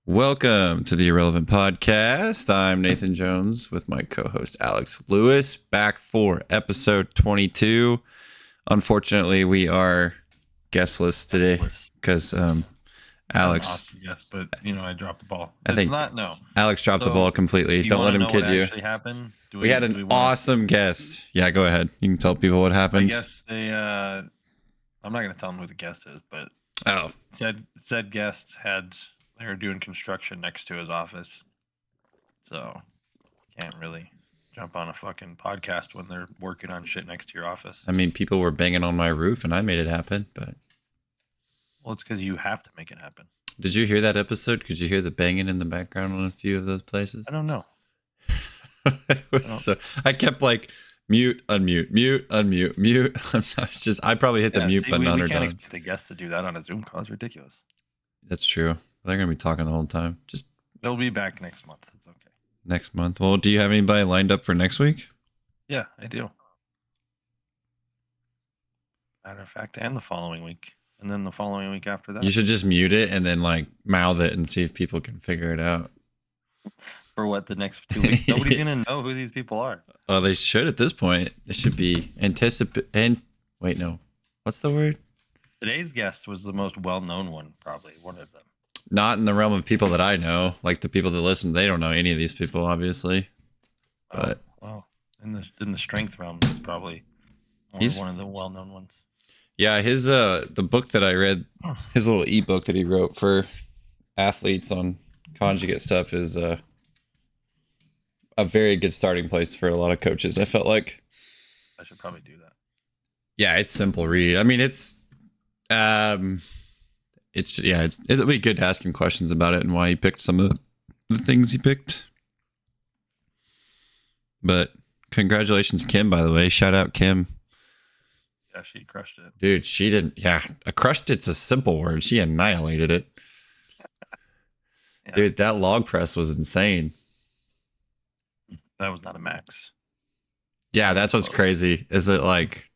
Welcome to the Irrelevant Podcast. I'm Nathan Jones with my co-host Alex Lewis, back for episode 22. Unfortunately, we are guestless today because Alex. Awesome, yes, but I dropped the ball. I think Alex dropped the ball completely. Don't let him kid you. What actually happened? We had an awesome guest. Yeah, go ahead. You can tell people what happened. I guess they. I'm not going to tell them who the guest is, but said guest they were doing construction next to his office, so can't really jump on a fucking podcast when they're working on shit next to your office. I mean, people were banging on my roof, and I made it happen, but. Well, it's because you have to make it happen. Did you hear that episode? Could you hear the banging in the background on a few of those places? I don't know. I kept like mute, unmute, mute, unmute, mute. I probably hit the mute button 100 times. We can't expect the guest to do that on a Zoom call. It's ridiculous. That's true. They're going to be talking the whole time. They'll be back next month. It's okay. Next month. Well, do you have anybody lined up for next week? Yeah, I do. Matter of fact, and the following week. And then the following week after that. You should just mute it and then like mouth it and see if people can figure it out. For what, the next 2 weeks? Nobody's going to know who these people are. Oh, they should at this point. They should be wait, no. What's the word? Today's guest was the most well-known one, probably. One of them. Not in the realm of people that I know. Like the people that listen, they don't know any of these people, obviously. But in the strength realm, he's probably he's one of the well-known ones. Yeah, his the book that I read, his little ebook that he wrote for athletes on conjugate stuff is a very good starting place for a lot of coaches. I felt like I should probably do that. Yeah, it's simple read. I mean, it'll be good to ask him questions about it and why he picked some of the things he picked. But congratulations, Kim, by the way. Shout out Kim. Yeah, she crushed it. Dude, she didn't. Yeah, crushed it's a simple word. She annihilated it. Yeah. Dude, that log press was insane. That was not a max. Yeah, that's what's crazy. Is it like.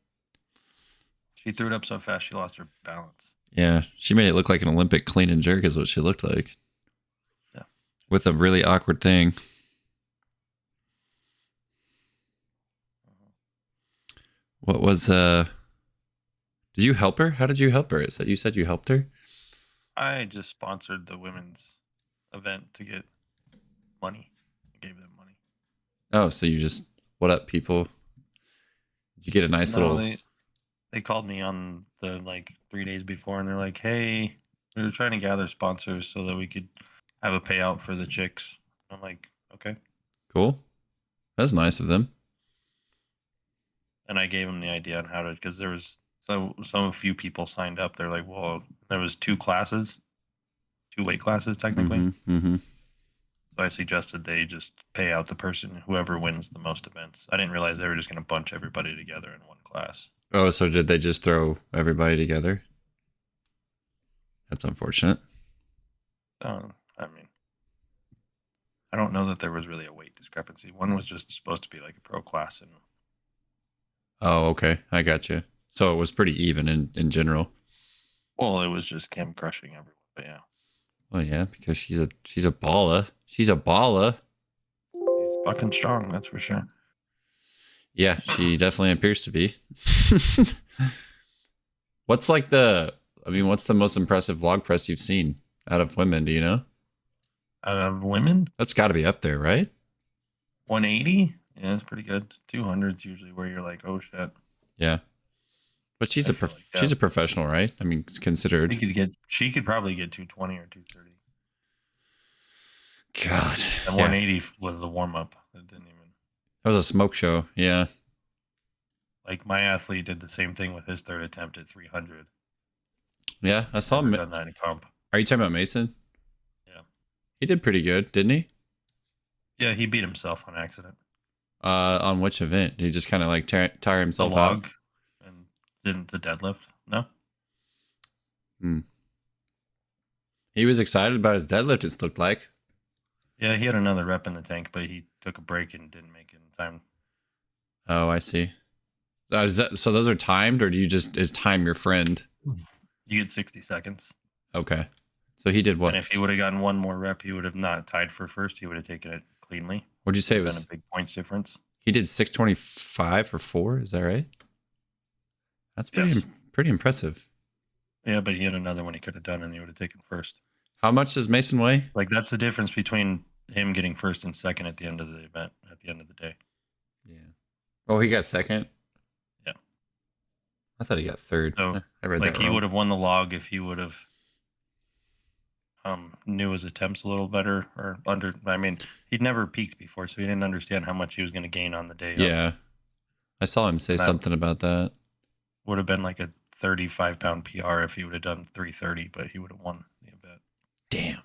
She threw it up so fast she lost her balance. Yeah, she made it look like an Olympic clean and jerk is what she looked like. Yeah. With a really awkward thing. What was did you help her? How did you help her? You said you helped her? I just sponsored the women's event to get money. I gave them money. Oh, so you just what up, people? Did you get a nice little They called me on the 3 days before and they're like, hey, we were trying to gather sponsors so that we could have a payout for the chicks. I'm like, okay. Cool. That's nice of them. And I gave them the idea on how to, because there was a few people signed up. They're like, well, there was 2 weight classes technically. Mm-hmm. So I suggested they just pay out the person, whoever wins the most events. I didn't realize they were just going to bunch everybody together in one class. Oh, so did they just throw everybody together? That's unfortunate. I mean, I don't know that there was really a weight discrepancy. One was just supposed to be like a pro class. Oh, okay. I got you. So it was pretty even in general. Well, it was just Kim crushing everyone, but yeah. Well, yeah, because she's a baller. She's a baller. She's fucking strong, that's for sure. Yeah, she definitely appears to be. What's the most impressive log press you've seen out of women? Do you know? Out of women? That's got to be up there, right? 180? Yeah, it's pretty good. 200's usually where you're like, oh shit. Yeah, but she's a professional, right? I mean, it's considered. She could probably get 220 or 230. God, and 180 was the warm up. It didn't even. That was a smoke show. Yeah. Like my athlete did the same thing with his third attempt at 300. Yeah, I saw him. Done that in comp. Are you talking about Mason? Yeah. He did pretty good, didn't he? Yeah, he beat himself on accident. On which event? Did he just kind of like tire himself out? And didn't the deadlift? No. He was excited about his deadlift, it looked like. Yeah, he had another rep in the tank, but he took a break and didn't make it in time. Oh, I see. So those are timed, or is time your friend? You get 60 seconds. Okay. So he did what? And if he would have gotten one more rep, he would have not tied for first. He would have taken it cleanly. What'd you say it was? Been a big points difference. He did 625 for 4. Is that right? That's pretty impressive. Yeah, but he had another one he could have done, and he would have taken first. How much does Mason weigh? Like, that's the difference between him getting first and second at the end of the event, at the end of the day. Yeah. Oh, he got second? Yeah. I thought he got third. So, I read like, that he wrong. would have won the log if he would have knew his attempts a little better, or I mean, he'd never peaked before, so he didn't understand how much he was going to gain on the day. Yeah. I saw him say something about that. Would have been like a 35-pound PR if he would have done 330, but he would have won the event. Damn.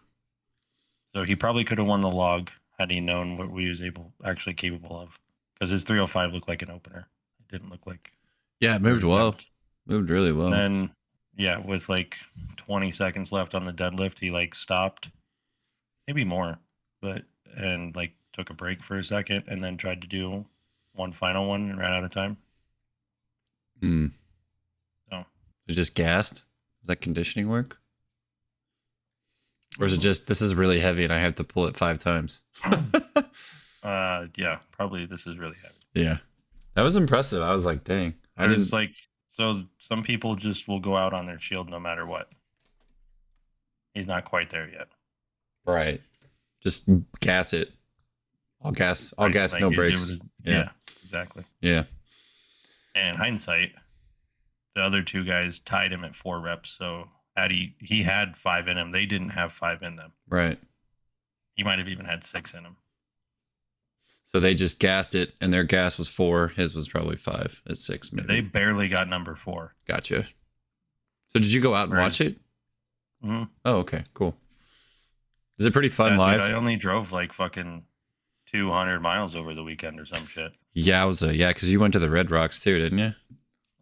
So he probably could have won the log had he known what we was actually capable of, because his 305 looked like an opener. It didn't look like. Yeah, it moved well. Moved really well. And then, yeah, with like 20 seconds left on the deadlift, he like stopped, maybe more, and like took a break for a second, and then tried to do one final one and ran out of time. So it just gassed? Does that conditioning work? Or is it just, this is really heavy and I have to pull it 5 times? Yeah, probably this is really heavy. Yeah. That was impressive. I was like, dang. So some people just will go out on their shield no matter what. He's not quite there yet. Right. Just gas it. All gas, like, no brakes. Yeah, exactly. Yeah. And in hindsight, the other 2 guys tied him at 4 reps. So he had 5 in him. They didn't have 5 in them. Right. He might have even had 6 in him. So they just gassed it, and their gas was 4. His was probably 5 at 6. Maybe. They barely got number 4. Gotcha. So did you go out and watch it? Mm-hmm. Oh, okay, cool. Is it pretty fun live? Dude, I only drove like fucking 200 miles over the weekend or some shit. Yeah, because you went to the Red Rocks too, didn't you?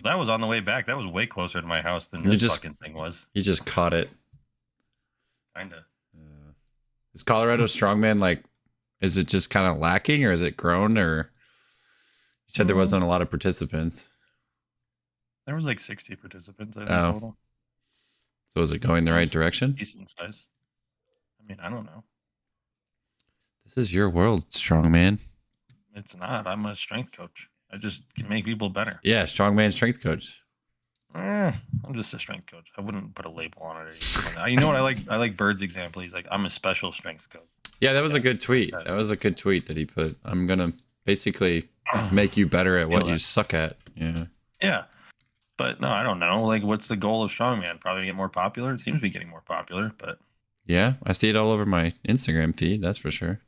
That was on the way back. That was way closer to my house than this fucking thing was. You just caught it. Kinda. Is Colorado Strongman like? Is it just kind of lacking, or is it grown? Or you said there wasn't a lot of participants. There was like 60 participants. I think, total. So is it going the right direction? Decent size. I mean, I don't know. This is your world, Strongman. It's not. I'm a strength coach. I just can make people better. Yeah, Strongman strength coach. I'm just a strength coach. I wouldn't put a label on it. You know what I like? I like Bird's example. He's like, I'm a special strength coach. Yeah, that was a good tweet. That was a good tweet that he put. I'm gonna basically make you better at what you suck at. Yeah. Yeah. But no, I don't know. Like, what's the goal of Strongman? Probably to get more popular. It seems to be getting more popular, but yeah, I see it all over my Instagram feed. That's for sure.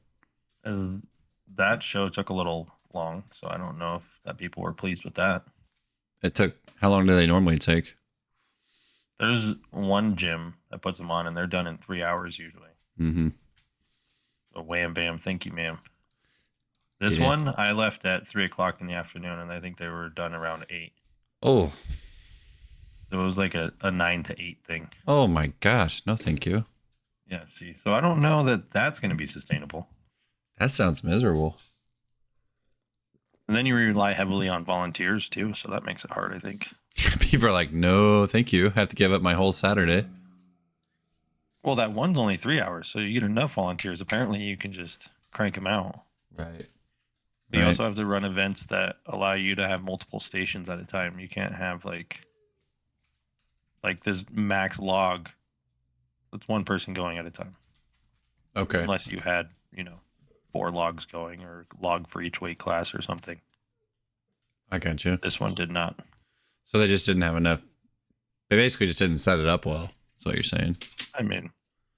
That show took a little long, so I don't know if that people were pleased with that. It took. How long do they normally take? There's one gym that puts them on, and they're done in 3 hours usually. Mm-hmm. So wham bam, thank you, ma'am. This one I left at 3:00 in the afternoon, and I think they were done around 8. Oh. So it was like a 9 to 8 thing. Oh my gosh! No, thank you. Yeah. See, so I don't know that that's going to be sustainable. That sounds miserable. And then you rely heavily on volunteers too, so that makes it hard, I think. People are like, no, thank you. I have to give up my whole Saturday. Well, that one's only 3 hours, so you get enough volunteers. Apparently, you can just crank them out. Right. But you also have to run events that allow you to have multiple stations at a time. You can't have like this max log. That's one person going at a time. Okay. Unless you had, 4 logs going, or log for each weight class or something. I got you. This one did not. So they just didn't have enough. They basically just didn't set it up well. That's what you're saying. I mean,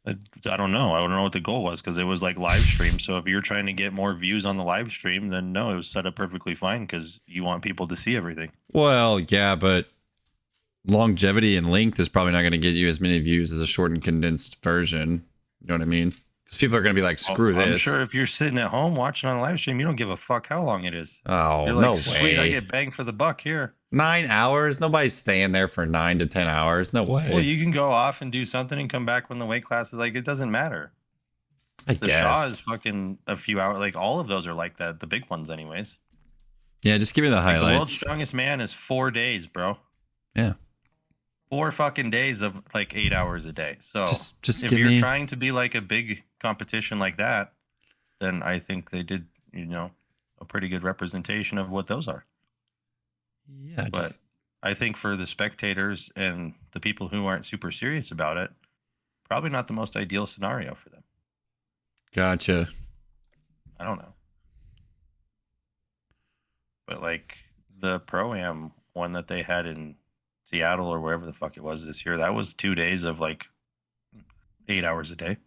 I don't know. I don't know what the goal was, because it was like live stream. So if you're trying to get more views on the live stream, then no, it was set up perfectly fine because you want people to see everything. Well, yeah, but longevity and length is probably not going to get you as many views as a short and condensed version. You know what I mean? Because people are going to be like, screw this. I'm sure if you're sitting at home watching on a live stream, you don't give a fuck how long it is. Oh, you're like, no sweet, way. I get banged for the buck here. 9 hours? Nobody's staying there for 9 to 10 hours. No way. Well, you can go off and do something and come back when the weight class is like, it doesn't matter. I guess. The Shaw is fucking a few hours. Like, all of those are like that. The big ones anyways. Yeah, just give me the highlights. The world's strongest man is 4 days, bro. Yeah. 4 fucking days of like 8 hours a day. So just if give you're me. trying to be like a big competition like that, then I think they did, a pretty good representation of what those are. Yeah, But I think for the spectators and the people who aren't super serious about it, probably not the most ideal scenario for them. Gotcha. I don't know. But like the Pro-Am one that they had in Seattle or wherever the fuck it was this year, that was 2 days of like 8 hours a day.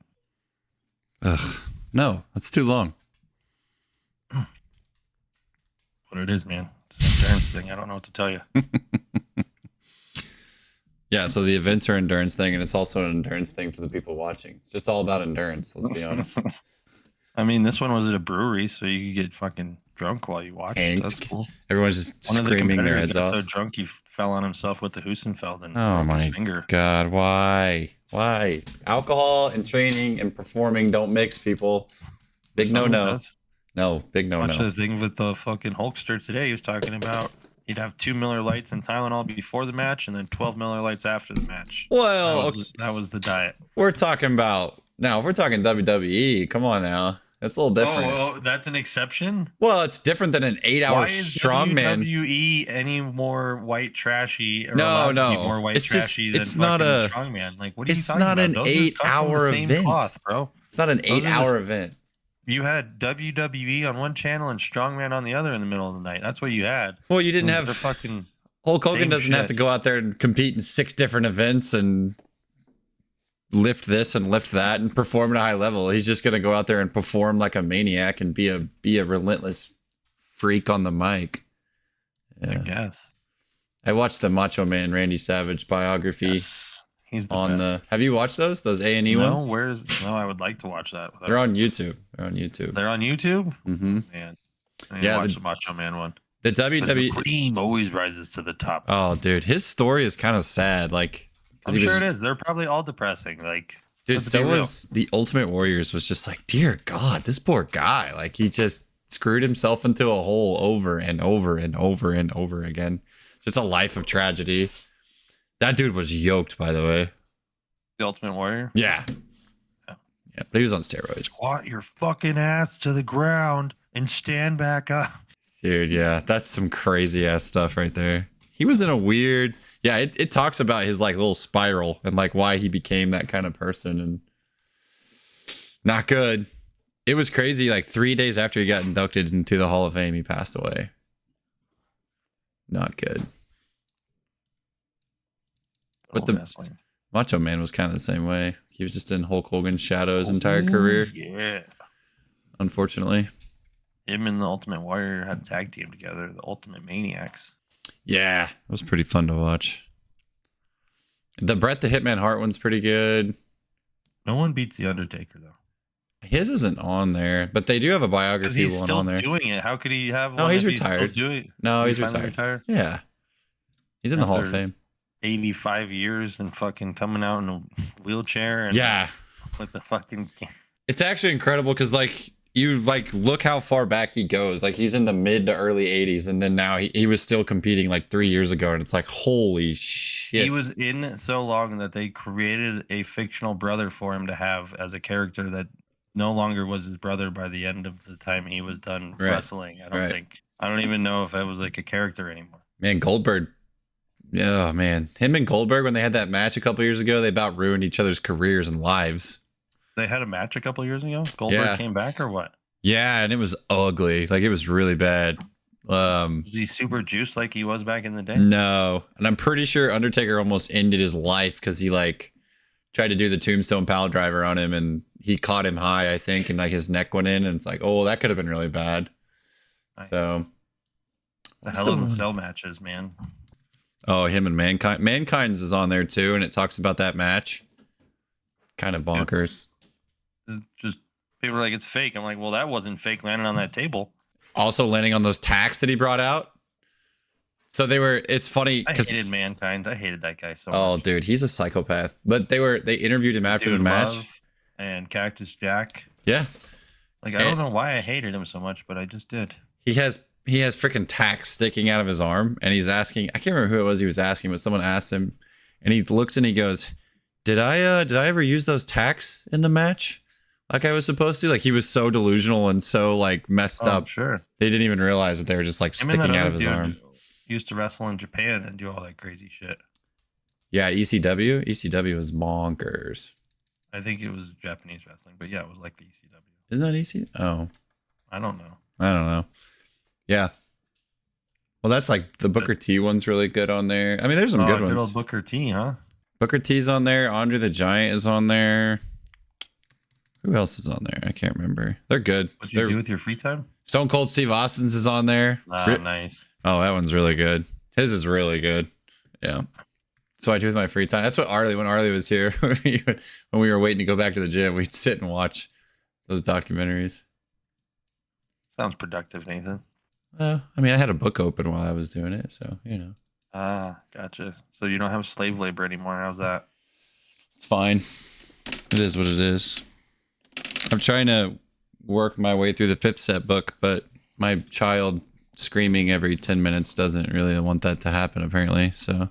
Ugh, no, that's too long. What it is, man. It's an endurance thing. I don't know what to tell you. Yeah, so the events are endurance thing, and it's also an endurance thing for the people watching. It's just all about endurance, let's be honest. I mean, this one was at a brewery, so you could get fucking drunk while you watched. Tanked. That's cool. Everyone's just screaming their heads off. So drunk he fell on himself with the Husenfeld and oh broke my his finger. God, why? Alcohol and training and performing don't mix, people. Big no. No, big no. Watch the thing with the fucking Hulkster today. He was talking about he'd have 2 Miller Lights and Tylenol before the match, and then 12 Miller Lights after the match. Well, that was the diet. We're talking about now. If we're talking WWE, come on now. That's a little different. Oh, that's an exception? Well, it's different than an 8-hour strongman. WWE any more white trashy? Or no. More white it's trashy just, than it's not a strongman. Like, what are you talking about? It's not an 8-hour event, cloth, bro. It's not an 8-hour event. You had WWE on one channel and strongman on the other in the middle of the night. That's what you had. Well, you didn't have fucking. Hulk Hogan doesn't have to go out there and compete in 6 different events and lift this and lift that and perform at a high level. He's just going to go out there and perform like a maniac and be a relentless freak on the mic. Yeah. I guess. I watched the Macho Man Randy Savage biography. Yes. He's the best. Have you watched those A&E ones? No, I would like to watch that. They're on YouTube. They're on YouTube? Mm-hmm. Man. I need to watch the Macho Man one. The WWE Supreme always rises to the top. Oh, dude, his story is kind of sad. Like, I'm sure it is. They're probably all depressing. Like, dude, so was the Ultimate Warriors. Was just like, dear God, this poor guy. Like, he just screwed himself into a hole over and over and over and over again. Just a life of tragedy. That dude was yoked, by the way. The Ultimate Warrior. Yeah, but he was on steroids. Squat your fucking ass to the ground and stand back up. Dude, yeah, that's some crazy ass stuff right there. He was in a weird, it talks about his like little spiral and like why he became that kind of person, and not good. It was crazy. Like 3 days after he got inducted into the Hall of Fame, he passed away. Not good. But the Macho Man was kind of the same way. He was just in Hulk Hogan's shadow his entire career. Yeah. Unfortunately. Him and the Ultimate Warrior had a tag team together, the Ultimate Maniacs. Yeah, it was pretty fun to watch. The Bret the Hitman Hart one's pretty good. No one beats The Undertaker, though. His isn't on there, but they do have a biography one on there. He's still doing it. How could he have one? No, he's retired. He's retired. Yeah. He's in the Hall of Fame. 85 years and fucking coming out in a wheelchair. And yeah. With the fucking... It's actually incredible because, like, you like look how far back he goes. Like, he's in the mid to early 80s, and then now he was still competing like 3 years ago, and it's like, holy shit. He was in so long that they created a fictional brother for him to have as a character that no longer was his brother by the end of the time he was done wrestling. I don't even know if it was like a character anymore. Man, Goldberg. Oh, man. Him and Goldberg, when they had that match a couple years ago, they about ruined each other's careers and lives. They had a match a couple years ago? Goldberg came back or what? Yeah, and it was ugly. Like, it was really bad. Was he super juiced like he was back in the day? No. And I'm pretty sure Undertaker almost ended his life because he, like, tried to do the tombstone pile driver on him, and he caught him high, I think, and, like, his neck went in, and it's like, oh, that could have been really bad. Nice. So. The Hell in the Cell matches, man. Oh, him and Mankind. Mankind's is on there too, and it talks about that match. Kind of bonkers. Just people are like, it's fake. I'm like, well, that wasn't fake landing on that table. Also landing on those tacks that he brought out. So they were, it's funny. I hated Mankind. I hated that guy so much. Oh, dude, he's a psychopath. But they interviewed him after the match. And Cactus Jack. Yeah. Like, I don't know why I hated him so much, but I just did. He has freaking tacks sticking out of his arm, and he's asking, I can't remember who it was he was asking, but someone asked him, And he looks and he goes, did I ever use those tacks in the match like I was supposed to? Like, he was so delusional and so like messed up. Sure. They didn't even realize that they were just like sticking out of his arm. Used to wrestle in Japan and do all that crazy shit. Yeah, ECW. ECW was bonkers. I think it was Japanese wrestling, but yeah, it was like the ECW. Isn't that ECW? Oh, I don't know. Yeah. Well, that's like the Booker T one's really good on there. I mean, there's some good ones. Good old Booker T, huh? Booker T's on there. Andre the Giant is on there. Who else is on there? I can't remember. They're good. What you do with your free time? Stone Cold Steve Austin's is on there. Nice. Oh, that one's really good. His is really good. Yeah. So I do with my free time. That's what when Arlie was here, when we were waiting to go back to the gym, we'd sit and watch those documentaries. Sounds productive, Nathan. I mean, I had a book open while I was doing it, so, you know. Gotcha. So you don't have slave labor anymore. How's that? It's fine. It is what it is. I'm trying to work my way through the 5th set book, but my child screaming every 10 minutes doesn't really want that to happen, apparently, so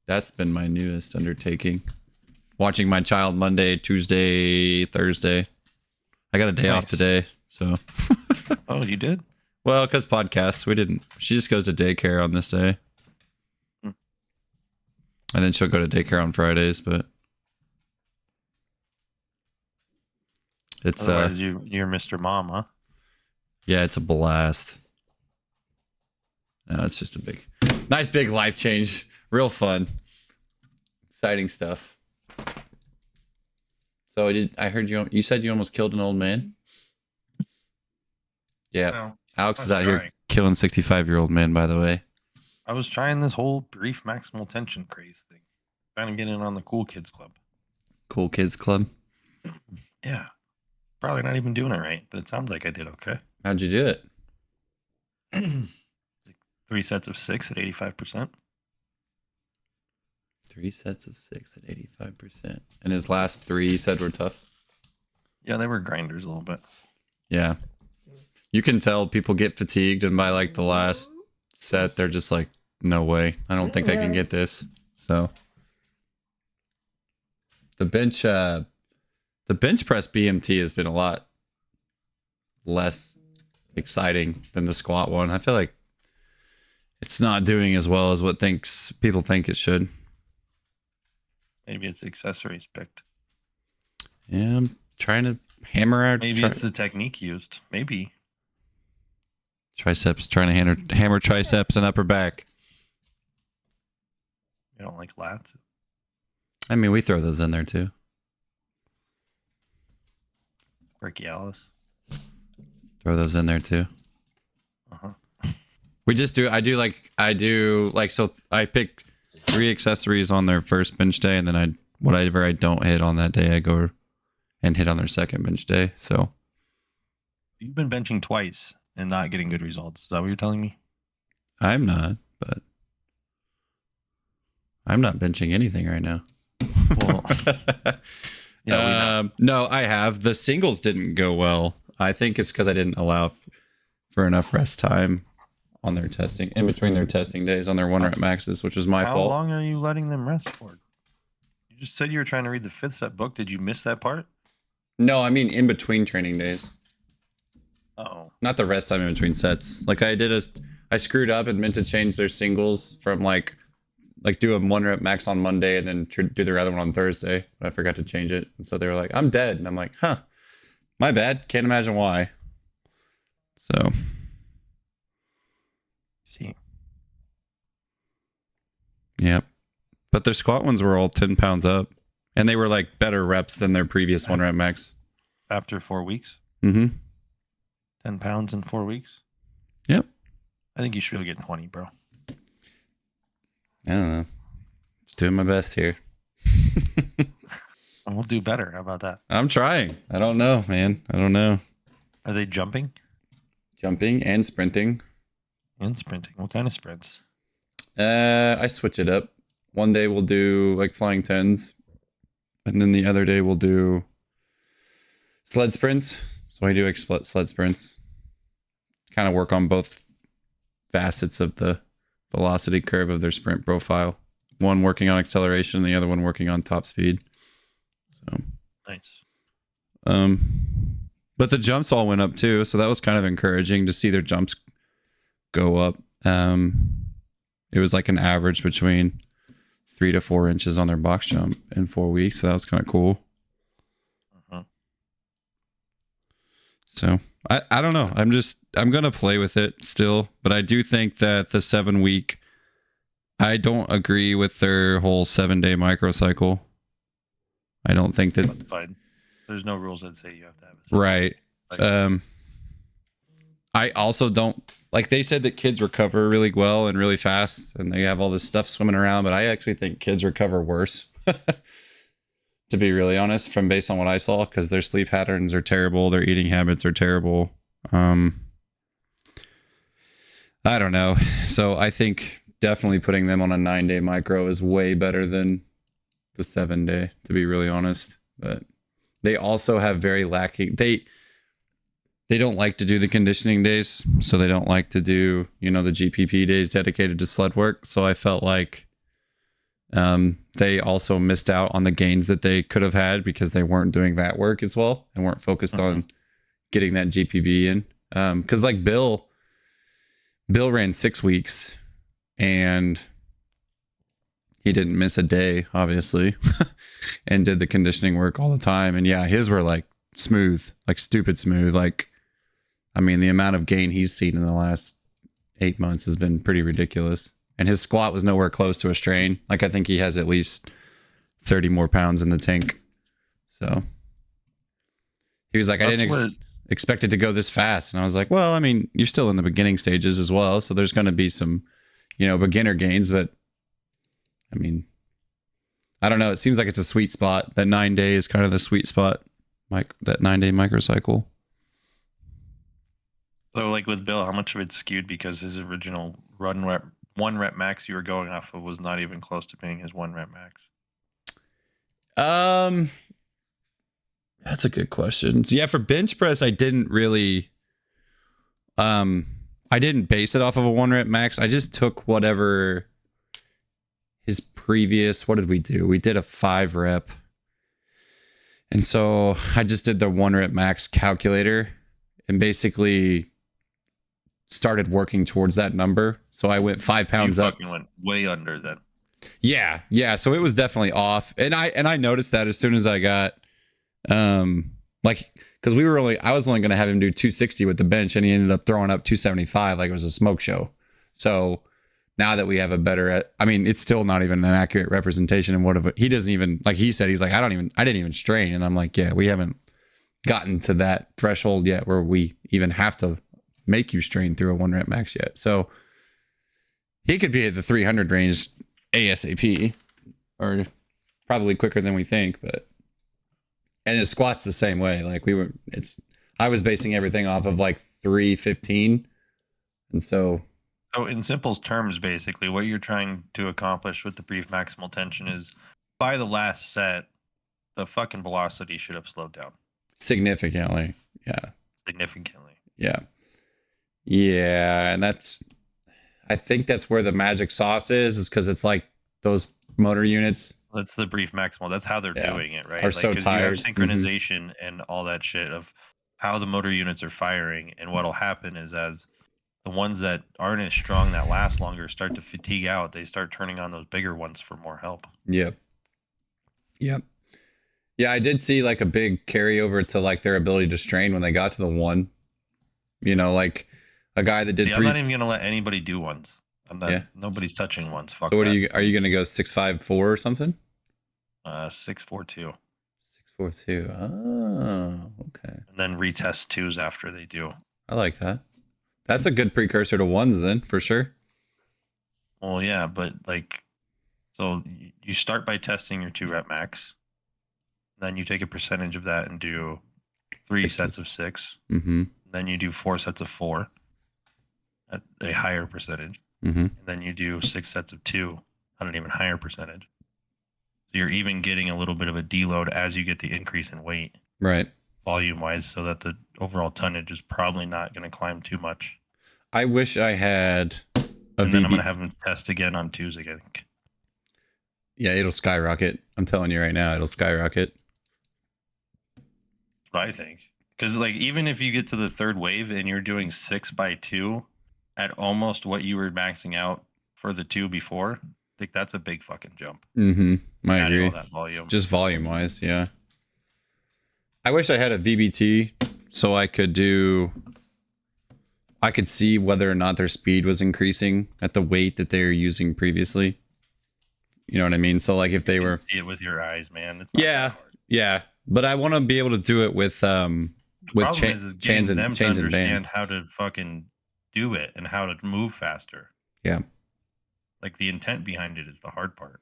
that's been my newest undertaking. Watching my child Monday, Tuesday, Thursday. I got a day off today, so. Oh, you did? Well, because podcasts, we didn't. She just goes to daycare on this day. And then she'll go to daycare on Fridays, but it's you're Mr. Mom, huh? Yeah, it's a blast. No, it's just a nice big life change. Real fun. Exciting stuff. So I heard you said you almost killed an old man? Yeah. No, Alex is out here killing 65-year-old men, by the way. I was trying this whole brief maximal tension craze thing. Trying to get in on the Cool Kids Club. Cool Kids Club? Yeah. Probably not even doing it right, but it sounds like I did okay. How'd you do it? 3 sets of 6 at 85%. 3 sets of 6 at 85%. And his last 3 you said were tough? Yeah, they were grinders a little bit. Yeah. You can tell people get fatigued, and by like the last set, they're just like, no way. I don't think I can get this. So the bench press BMT has been a lot less exciting than the squat one. I feel like it's not doing as well as what people think it should. Maybe it's accessories picked. Yeah, I'm trying to hammer out. Maybe it's the technique used. Maybe. Triceps, trying to hammer triceps and upper back. You don't like lats? I mean, we throw those in there too. Brachialis. Throw those in there too. We just do. I do like so. I pick 3 accessories on their first bench day, and then whatever I don't hit on that day, I go and hit on their second bench day. So you've been benching twice and not getting good results. Is that what you're telling me? I'm not, but I'm not benching anything right now. Well, yeah, no, I have. The singles didn't go well. I think it's because I didn't allow for enough rest time on their testing, in between their testing days on their 1 rep maxes, which was my fault. How long are you letting them rest for? You just said you were trying to read the 5th set book. Did you miss that part? No, I mean in between training days. Oh. Not the rest time in between sets. Like I screwed up and meant to change their singles from like do a 1 rep max on Monday and then do their other one on Thursday. But I forgot to change it. And so they were like, I'm dead. And I'm like, huh, my bad. Can't imagine why. So. See. Yep. But their squat ones were all 10 pounds up. And they were like better reps than their previous 1 rep max. After 4 weeks? Mm-hmm. 10 pounds in 4 weeks? Yep. I think you should get 20, bro. I don't know. Just doing my best here. We'll do better. How about that? I'm trying. I don't know, man. I don't know. Are they jumping? Jumping and sprinting. And sprinting. What kind of sprints? I switch it up. One day we'll do like flying 10s. And then the other day we'll do sled sprints. So I do sled sprints. Kind of work on both facets of the velocity curve of their sprint profile. One working on acceleration, the other one working on top speed. So nice. But the jumps all went up too, so that was kind of encouraging to see their jumps go up. It was like an average between 3 to 4 inches on their box jump in 4 weeks, so that was kind of cool. So I don't know. I'm gonna play with it still, but I do think that the 7 week. I don't agree with their whole 7-day microcycle. I don't think that. That's fine. There's no rules that say you have to have it. Right. I also don't like. They said that kids recover really well and really fast, and they have all this stuff swimming around. But I actually think kids recover worse. To be really honest, from based on what I saw, because their sleep patterns are terrible, their eating habits are terrible. I don't know. So I think definitely putting them on a 9-day micro is way better than the 7-day, to be really honest. But they also have very lacking. They don't like to do the conditioning days, so they don't like to do, the GPP days dedicated to sled work. So I felt like they also missed out on the gains that they could have had because they weren't doing that work as well and weren't focused on getting that GPP in. Because like Bill ran 6 weeks and he didn't miss a day, obviously, and did the conditioning work all the time. And yeah, his were like smooth, like stupid smooth. Like, I mean, the amount of gain he's seen in the last 8 months has been pretty ridiculous. And his squat was nowhere close to a strain. Like, I think he has at least 30 more pounds in the tank. So he was like, I didn't expect it to go this fast. And I was like, well, I mean, you're still in the beginning stages as well. So there's going to be some, beginner gains. But I mean, I don't know. It seems like it's a sweet spot. That 9 day is kind of the sweet spot. Like that 9-day microcycle. So like with Bill, how much of it's skewed because his original one rep max you were going off of was not even close to being his 1 rep max? That's a good question. So yeah, for bench press, I didn't really, I didn't base it off of a 1 rep max. I just took whatever his previous, what did we do? We did a 5 rep. And so I just did the 1 rep max calculator and basically started working towards that number. So I went 5 pounds up. You went way under then. Yeah. So it was definitely off. And I noticed that as soon as I got, because I was only going to have him do 260 with the bench and he ended up throwing up 275 like it was a smoke show. So now that we have a better, I mean, it's still not even an accurate representation. And he doesn't even, like he said, he's like, I didn't even strain. And I'm like, yeah, we haven't gotten to that threshold yet where we even have to make you strain through a 1 rep max yet. So he could be at the 300 range ASAP or probably quicker than we think, and his squat's the same way. Like I was basing everything off of like 315. And so in simple terms, basically what you're trying to accomplish with the brief maximal tension is by the last set, the fucking velocity should have slowed down. Significantly. Yeah. Significantly. Yeah. Yeah. And I think that's where the magic sauce is because it's like those motor units. That's the brief maximal. That's how they're doing it, right? Are so tired. You have synchronization and all that shit of how the motor units are firing. And what'll happen is as the ones that aren't as strong that last longer start to fatigue out, they start turning on those bigger ones for more help. Yep. Yeah, I did see like a big carryover to like their ability to strain when they got to the 1. Like a guy that did 3. I'm not even gonna let anybody do ones. I'm not. Yeah. Nobody's touching ones. Fuck. So what are you gonna go 6.54 or something? 6.42. 6.42. Oh, okay. And then retest 2s after they do. I like that. That's a good precursor to 1s then, for sure. Well, yeah, but like, so you start by testing your 2 rep max. Then you take a percentage of that and do 3 sets of 6. Mm-hmm. Then you do 4 sets of 4 at a higher percentage. Mm-hmm. And then you do 6 sets of 2 at an even higher percentage. So you're even getting a little bit of a deload as you get the increase in weight. Right. Volume wise, so that the overall tonnage is probably not going to climb too much. I wish I had And then I'm going to have them test again on Tuesday, I think. Yeah, it'll skyrocket. I'm telling you right now, it'll skyrocket. I think. Because, like, even if you get to the third wave and you're doing 6x2 at almost what you were maxing out for the 2 before, I think that's a big fucking jump. I agree. All that volume. Just volume-wise, yeah. I wish I had a VBT so I could see whether or not their speed was increasing at the weight that they were using previously. You know what I mean? So, like, if they were... see it with your eyes, man. It's not that hard. Yeah. But I want to be able to do it with chains and bands. How to fucking do it and how to move faster. Yeah. Like, the intent behind it is the hard part.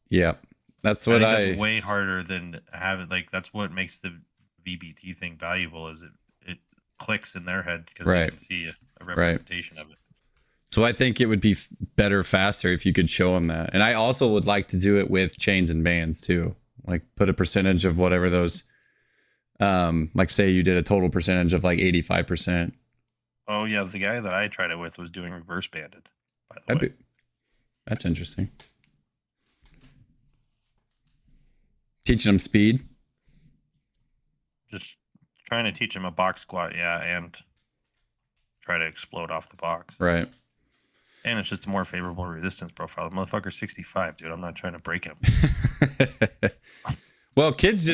Yeah. That's what that's way harder than having, like, that's what makes the VBT thing valuable, is it clicks in their head because they can see a representation of it. So I think it would be better, faster if you could show them that. And I also would like to do it with chains and bands too. Like, put a percentage of whatever those, like, say you did a total percentage of like 85%. Oh yeah, the guy that I tried it with was doing reverse banded, by the way. That's interesting. Teaching them speed. Just trying to teach him a box squat, yeah, and try to explode off the box. Right. And it's just a more favorable resistance profile. The motherfucker's 65, dude. I'm not trying to break him. Well, kids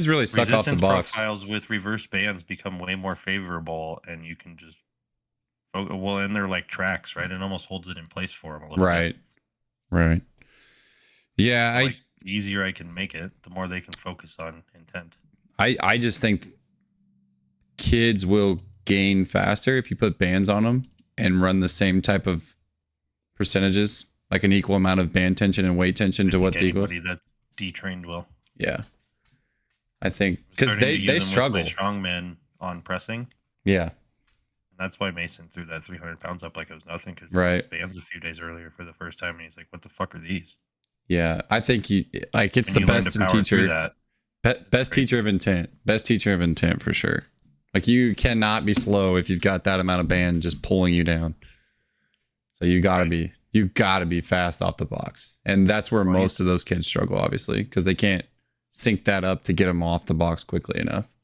really suck off the box. Profiles with reverse bands become way more favorable, and you can just, well, and they're like tracks, right? It almost holds it in place for them a little bit. Right. Yeah, the easier I can make it, the more they can focus on intent. I just think kids will gain faster if you put bands on them and run the same type of percentages, like an equal amount of band tension and weight tension to what the equals. Anybody that's detrained will. Yeah. I think because they struggle. Strongmen on pressing. Yeah. And that's why Mason threw that 300 pounds up like it was nothing, because bands a few days earlier for the first time, and he's like, "What the fuck are these?" Yeah, I think it's the best teacher. Best teacher of intent. Best teacher of intent for sure. Like, you cannot be slow if you've got that amount of band just pulling you down. So you gotta be fast off the box, and that's where most of those kids struggle, obviously, because they can't sync that up to get them off the box quickly enough.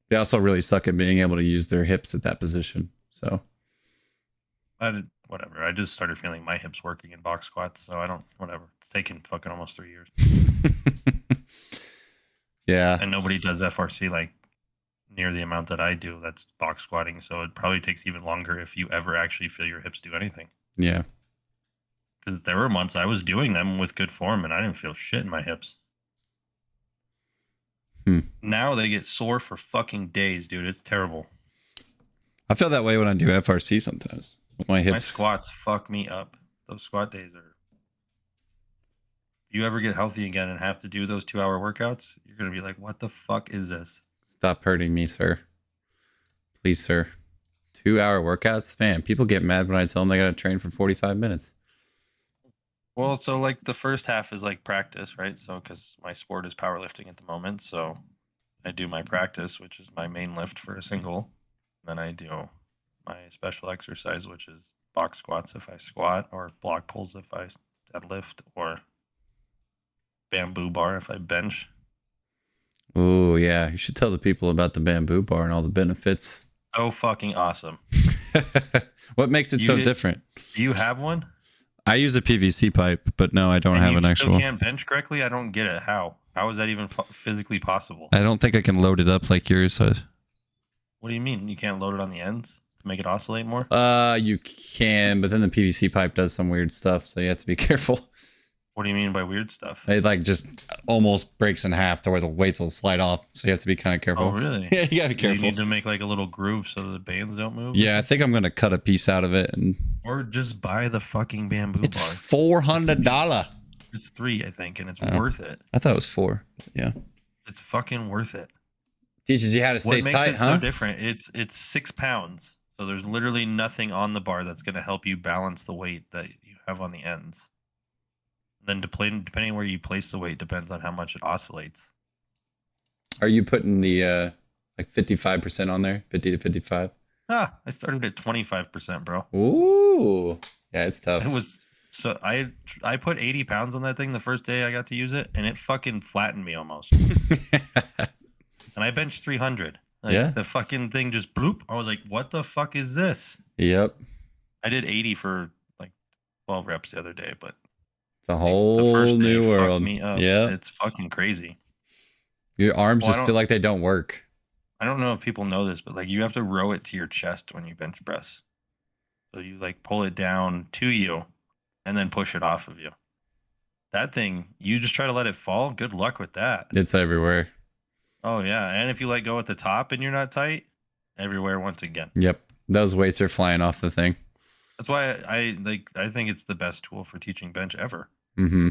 They also really suck at being able to use their hips at that position. So, whatever. I just started feeling my hips working in box squats, so I don't. Whatever. It's taken fucking almost 3 years. Yeah. And nobody does FRC like near the amount that I do. That's box squatting, so it probably takes even longer if you ever actually feel your hips do anything. Yeah. Because there were months I was doing them with good form, and I didn't feel shit in my hips. Now they get sore for fucking days, dude. It's terrible. I feel that way when I do FRC sometimes with my hips. My squats fuck me up. Those squat days are... If you ever get healthy again and have to do those 2-hour workouts, you're going to be like, what the fuck is this? Stop hurting me, sir. Please, sir. 2-hour workouts? Man, people get mad when I tell them they got to train for 45 minutes. Well, so like the first half is like practice, right? So because my sport is powerlifting at the moment, so I do my practice, which is my main lift for a single. Then I do my special exercise, which is box squats if I squat, or block pulls if I deadlift, or bamboo bar if I bench. Oh yeah, you should tell the people about the bamboo bar and all the benefits. So fucking awesome. What makes it so different? Do you have one? I use a PVC pipe, but no, I don't have an actual. You can't bench correctly? I don't get it. How is that even physically possible? I don't think I can load it up like yours does. What do you mean? You can't load it on the ends to make it oscillate more? You can, but then the PVC pipe does some weird stuff, so you have to be careful. What do you mean by weird stuff? It like just almost breaks in half to where the weights will slide off, so you have to be kind of careful. Oh, really? Yeah, you gotta be careful. You need to make like a little groove so the bands don't move? Yeah, I think I'm gonna cut a piece out of it and... Or just buy the fucking bamboo bar. It's $400. It's $3, I think, and it's worth it. I thought it was $4. Yeah. It's fucking worth it. Teaches you how to stay tight, huh? What makes it so different? It's 6 pounds, so there's literally nothing on the bar that's gonna help you balance the weight that you have on the ends. Then depending where you place the weight depends on how much it oscillates. Are you putting the like 55% on there? 50 to 55? I started at 25%, bro. Ooh. Yeah, it's tough. It was so I put 80 pounds on that thing the first day I got to use it, and it fucking flattened me almost. And I benched 300. Like the fucking thing just bloop. I was like, what the fuck is this? Yep. I did 80 for like 12 reps the other day, but it's a whole new world. Me up. Yeah. It's fucking crazy. Your arms just feel like they don't work. I don't know if people know this, but like you have to row it to your chest when you bench press. So you like pull it down to you and then push it off of you. That thing, you just try to let it fall. Good luck with that. It's everywhere. Oh yeah, and if you let go at the top and you're not tight, everywhere once again. Yep, those weights are flying off the thing. That's why I think it's the best tool for teaching bench ever. Mm-hmm.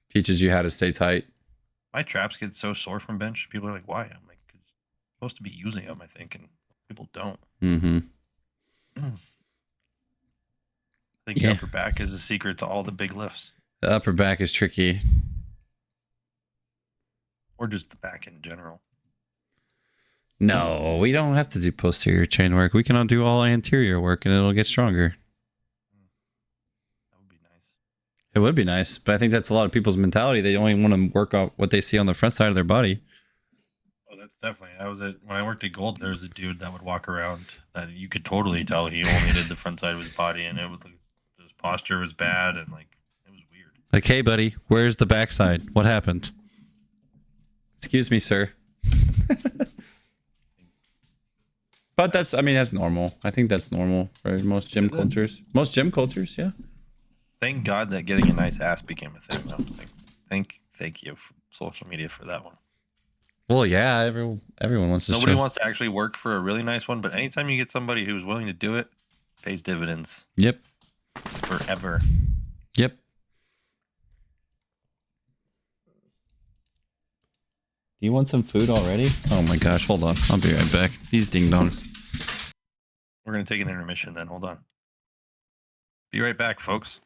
Teaches you how to stay tight. My traps get so sore from bench. People are like, "Why?" I'm like, "Cause you're supposed to be using them." I think, and people don't. Mm-hmm. I think the upper back is the secret to all the big lifts. The upper back is tricky. Or just the back in general. No, we don't have to do posterior chain work. We can do all anterior work and it'll get stronger. That would be nice. It would be nice, but I think that's a lot of people's mentality. They only want to work on what they see on the front side of their body. Oh, that's definitely. When I worked at Gold, there was a dude that would walk around that you could totally tell he only did the front side of his body, and his posture was bad, and like it was weird. Like, hey, buddy, where's the backside? What happened? Excuse me, sir. But that's normal. I think that's normal for most gym cultures. Most gym cultures, yeah. Thank God that getting a nice ass became a thing, though. Thank you, for social media, for that one. Well, yeah, everyone wants to. Nobody wants to actually work for a really nice one, but anytime you get somebody who's willing to do it, pays dividends. Yep. Forever. Yep. Do you want some food already? Oh my gosh, hold on. I'll be right back. These ding-dongs. We're going to take an intermission then. Hold on. Be right back, folks.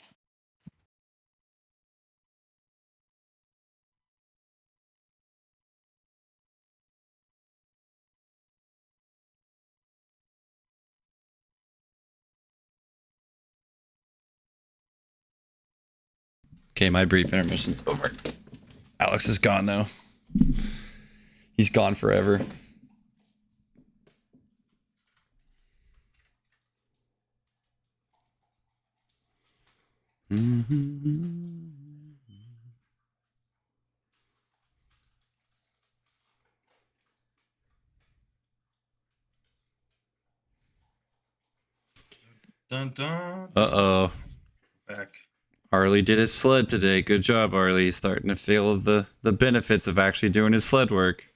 Okay, my brief intermission's over. Alex is gone now. He's gone forever. Dun, dun. Uh-oh. Back. Arlie did his sled today. Good job, Arlie. He's starting to feel the benefits of actually doing his sled work.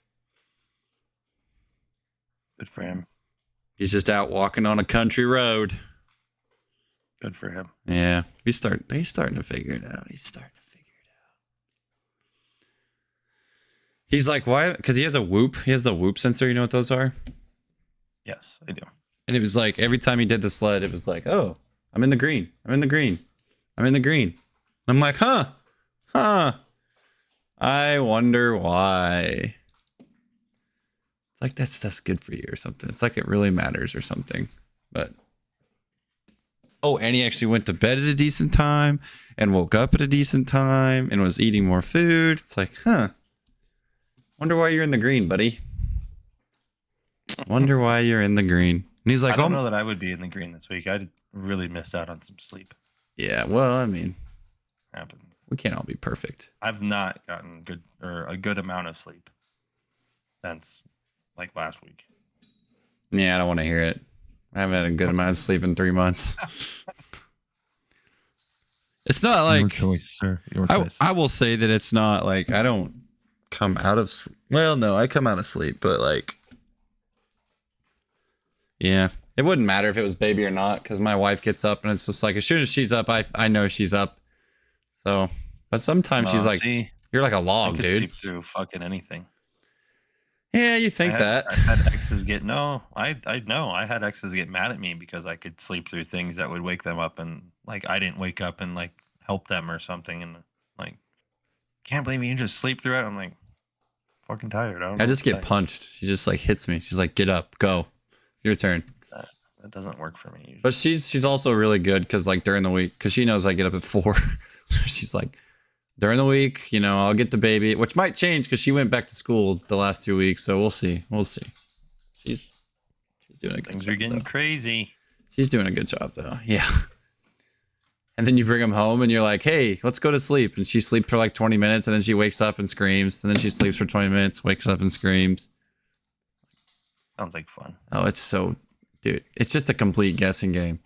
Good for him. He's just out walking on a country road. Good for him. Yeah. He's starting to figure it out. He's like, why? Because he has a whoop. He has the whoop sensor. You know what those are? Yes, I do. And it was like, every time he did the sled, it was like, oh, I'm in the green. I'm in the green. I'm in the green. And I'm like, huh. I wonder why. It's like that stuff's good for you or something. It's like it really matters or something. But oh, and he actually went to bed at a decent time and woke up at a decent time and was eating more food. It's like, huh. Wonder why you're in the green, buddy. Wonder why you're in the green. And he's like, I don't know that I would be in the green this week. I really missed out on some sleep. Yeah, well, I mean, happened. We can't all be perfect. I've not gotten a good amount of sleep since like last week. Yeah, I don't want to hear it. I haven't had a good amount of sleep in 3 months. It's not like your choice, sir. Your choice. I will say that it's not like I don't come out of well, no, I come out of sleep, but like, yeah, it wouldn't matter if it was baby or not because my wife gets up and it's just like as soon as she's up, I know she's up. So, but sometimes she's like, you're like a log, dude. Sleep through fucking anything. Yeah, you think that? I had exes get I know I had exes get mad at me because I could sleep through things that would wake them up, and like I didn't wake up and like help them or something, and like can't believe you just sleep through it. I'm like fucking tired. I just get punched. She just like hits me. She's like, get up, go. Your turn. That doesn't work for me usually. But she's also really good because like during the week, because she knows I get up at 4. So she's like, during the week, you know, I'll get the baby, which might change because she went back to school the last 2 weeks. So we'll see. She's doing a good job. Things are getting crazy. She's doing a good job though. Yeah. And then you bring them home and you're like, hey, let's go to sleep. And she sleeps for like 20 minutes and then she wakes up and screams. And then she sleeps for 20 minutes, wakes up and screams. Sounds like fun. Oh, dude, it's just a complete guessing game.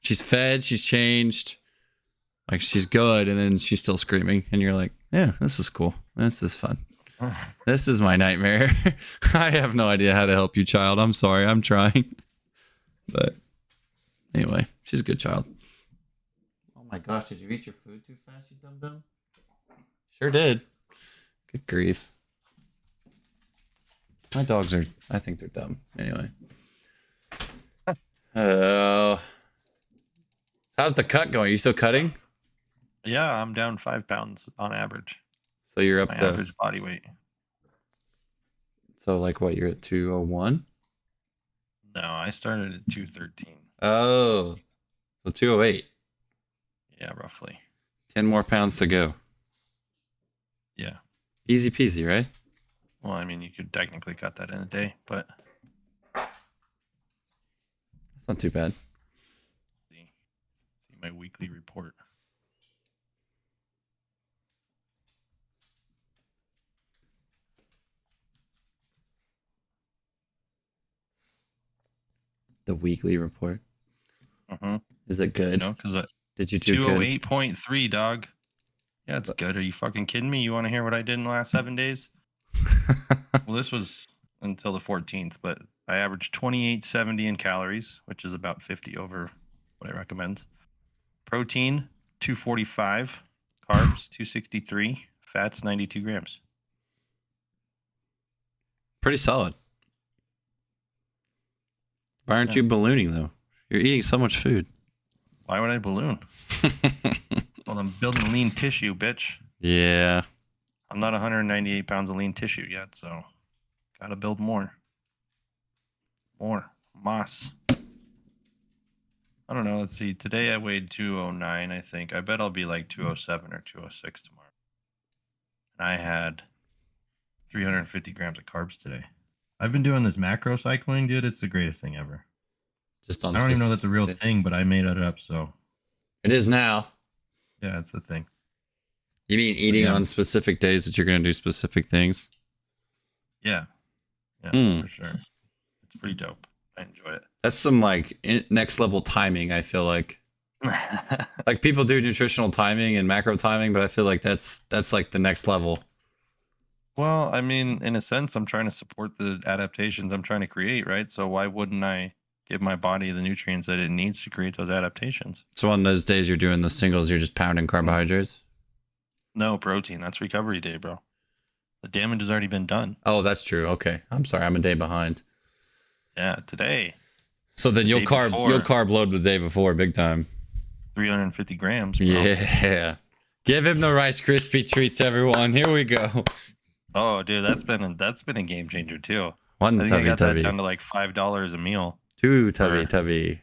She's fed, she's changed, like she's good, and then she's still screaming. And you're like, yeah, this is cool. This is fun. This is my nightmare. I have no idea how to help you, child. I'm sorry. I'm trying. But anyway, she's a good child. Oh my gosh, did you eat your food too fast, you dumb? Sure did. Good grief. My dogs I think they're dumb. Anyway. How's the cut going? Are you still cutting? Yeah, I'm down 5 pounds on average. So you're up to average body weight. So like what, you're at 201? No, I started at 213. Oh. So 208. Yeah, roughly. 10 more pounds to go. Yeah. Easy peasy, right? Well, I mean, you could technically cut that in a day, but it's not too bad. See my weekly report. The weekly report. Mm-hmm. Is it good? No, because did you do 208.3, dog? Yeah, it's good. Are you fucking kidding me? You want to hear what I did in the last 7 days? Well, this was until the 14th, but I averaged 2870 in calories, which is about 50 over what I recommend. Protein 245, carbs 263, fats 92 grams. Pretty solid. Why aren't you ballooning though? You're eating so much food. Why would I balloon? Well, I'm building lean tissue, bitch. Yeah. I'm not 198 pounds of lean tissue yet, so gotta build more. More. Moss. I don't know. Let's see. Today I weighed 209, I think. I bet I'll be like 207 or 206 tomorrow. And I had 350 grams of carbs today. I've been doing this macro cycling, dude. It's the greatest thing ever. Just on I don't even know that's a real thing, but I made it up, so. It is now. Yeah, it's the thing. You mean eating on specific days that you're going to do specific things? Yeah. Yeah, for sure. It's pretty dope. I enjoy it. That's some like next level timing, I feel like. Like people do nutritional timing and macro timing, but I feel like that's like the next level. Well, I mean, in a sense, I'm trying to support the adaptations I'm trying to create, right? So why wouldn't I give my body the nutrients that it needs to create those adaptations? So on those days you're doing the singles, you're just pounding carbohydrates? No, protein. That's recovery day, bro. The damage has already been done. Oh, that's true. Okay. I'm sorry. I'm a day behind. Yeah, today. So then you'll carb load the day before, big time. 350 grams, bro. Yeah. Give him the Rice Krispie treats, everyone. Here we go. Oh, dude, that's been a game changer too. One I think tubby I got tubby. that down to like $5 a meal. 2 tubby.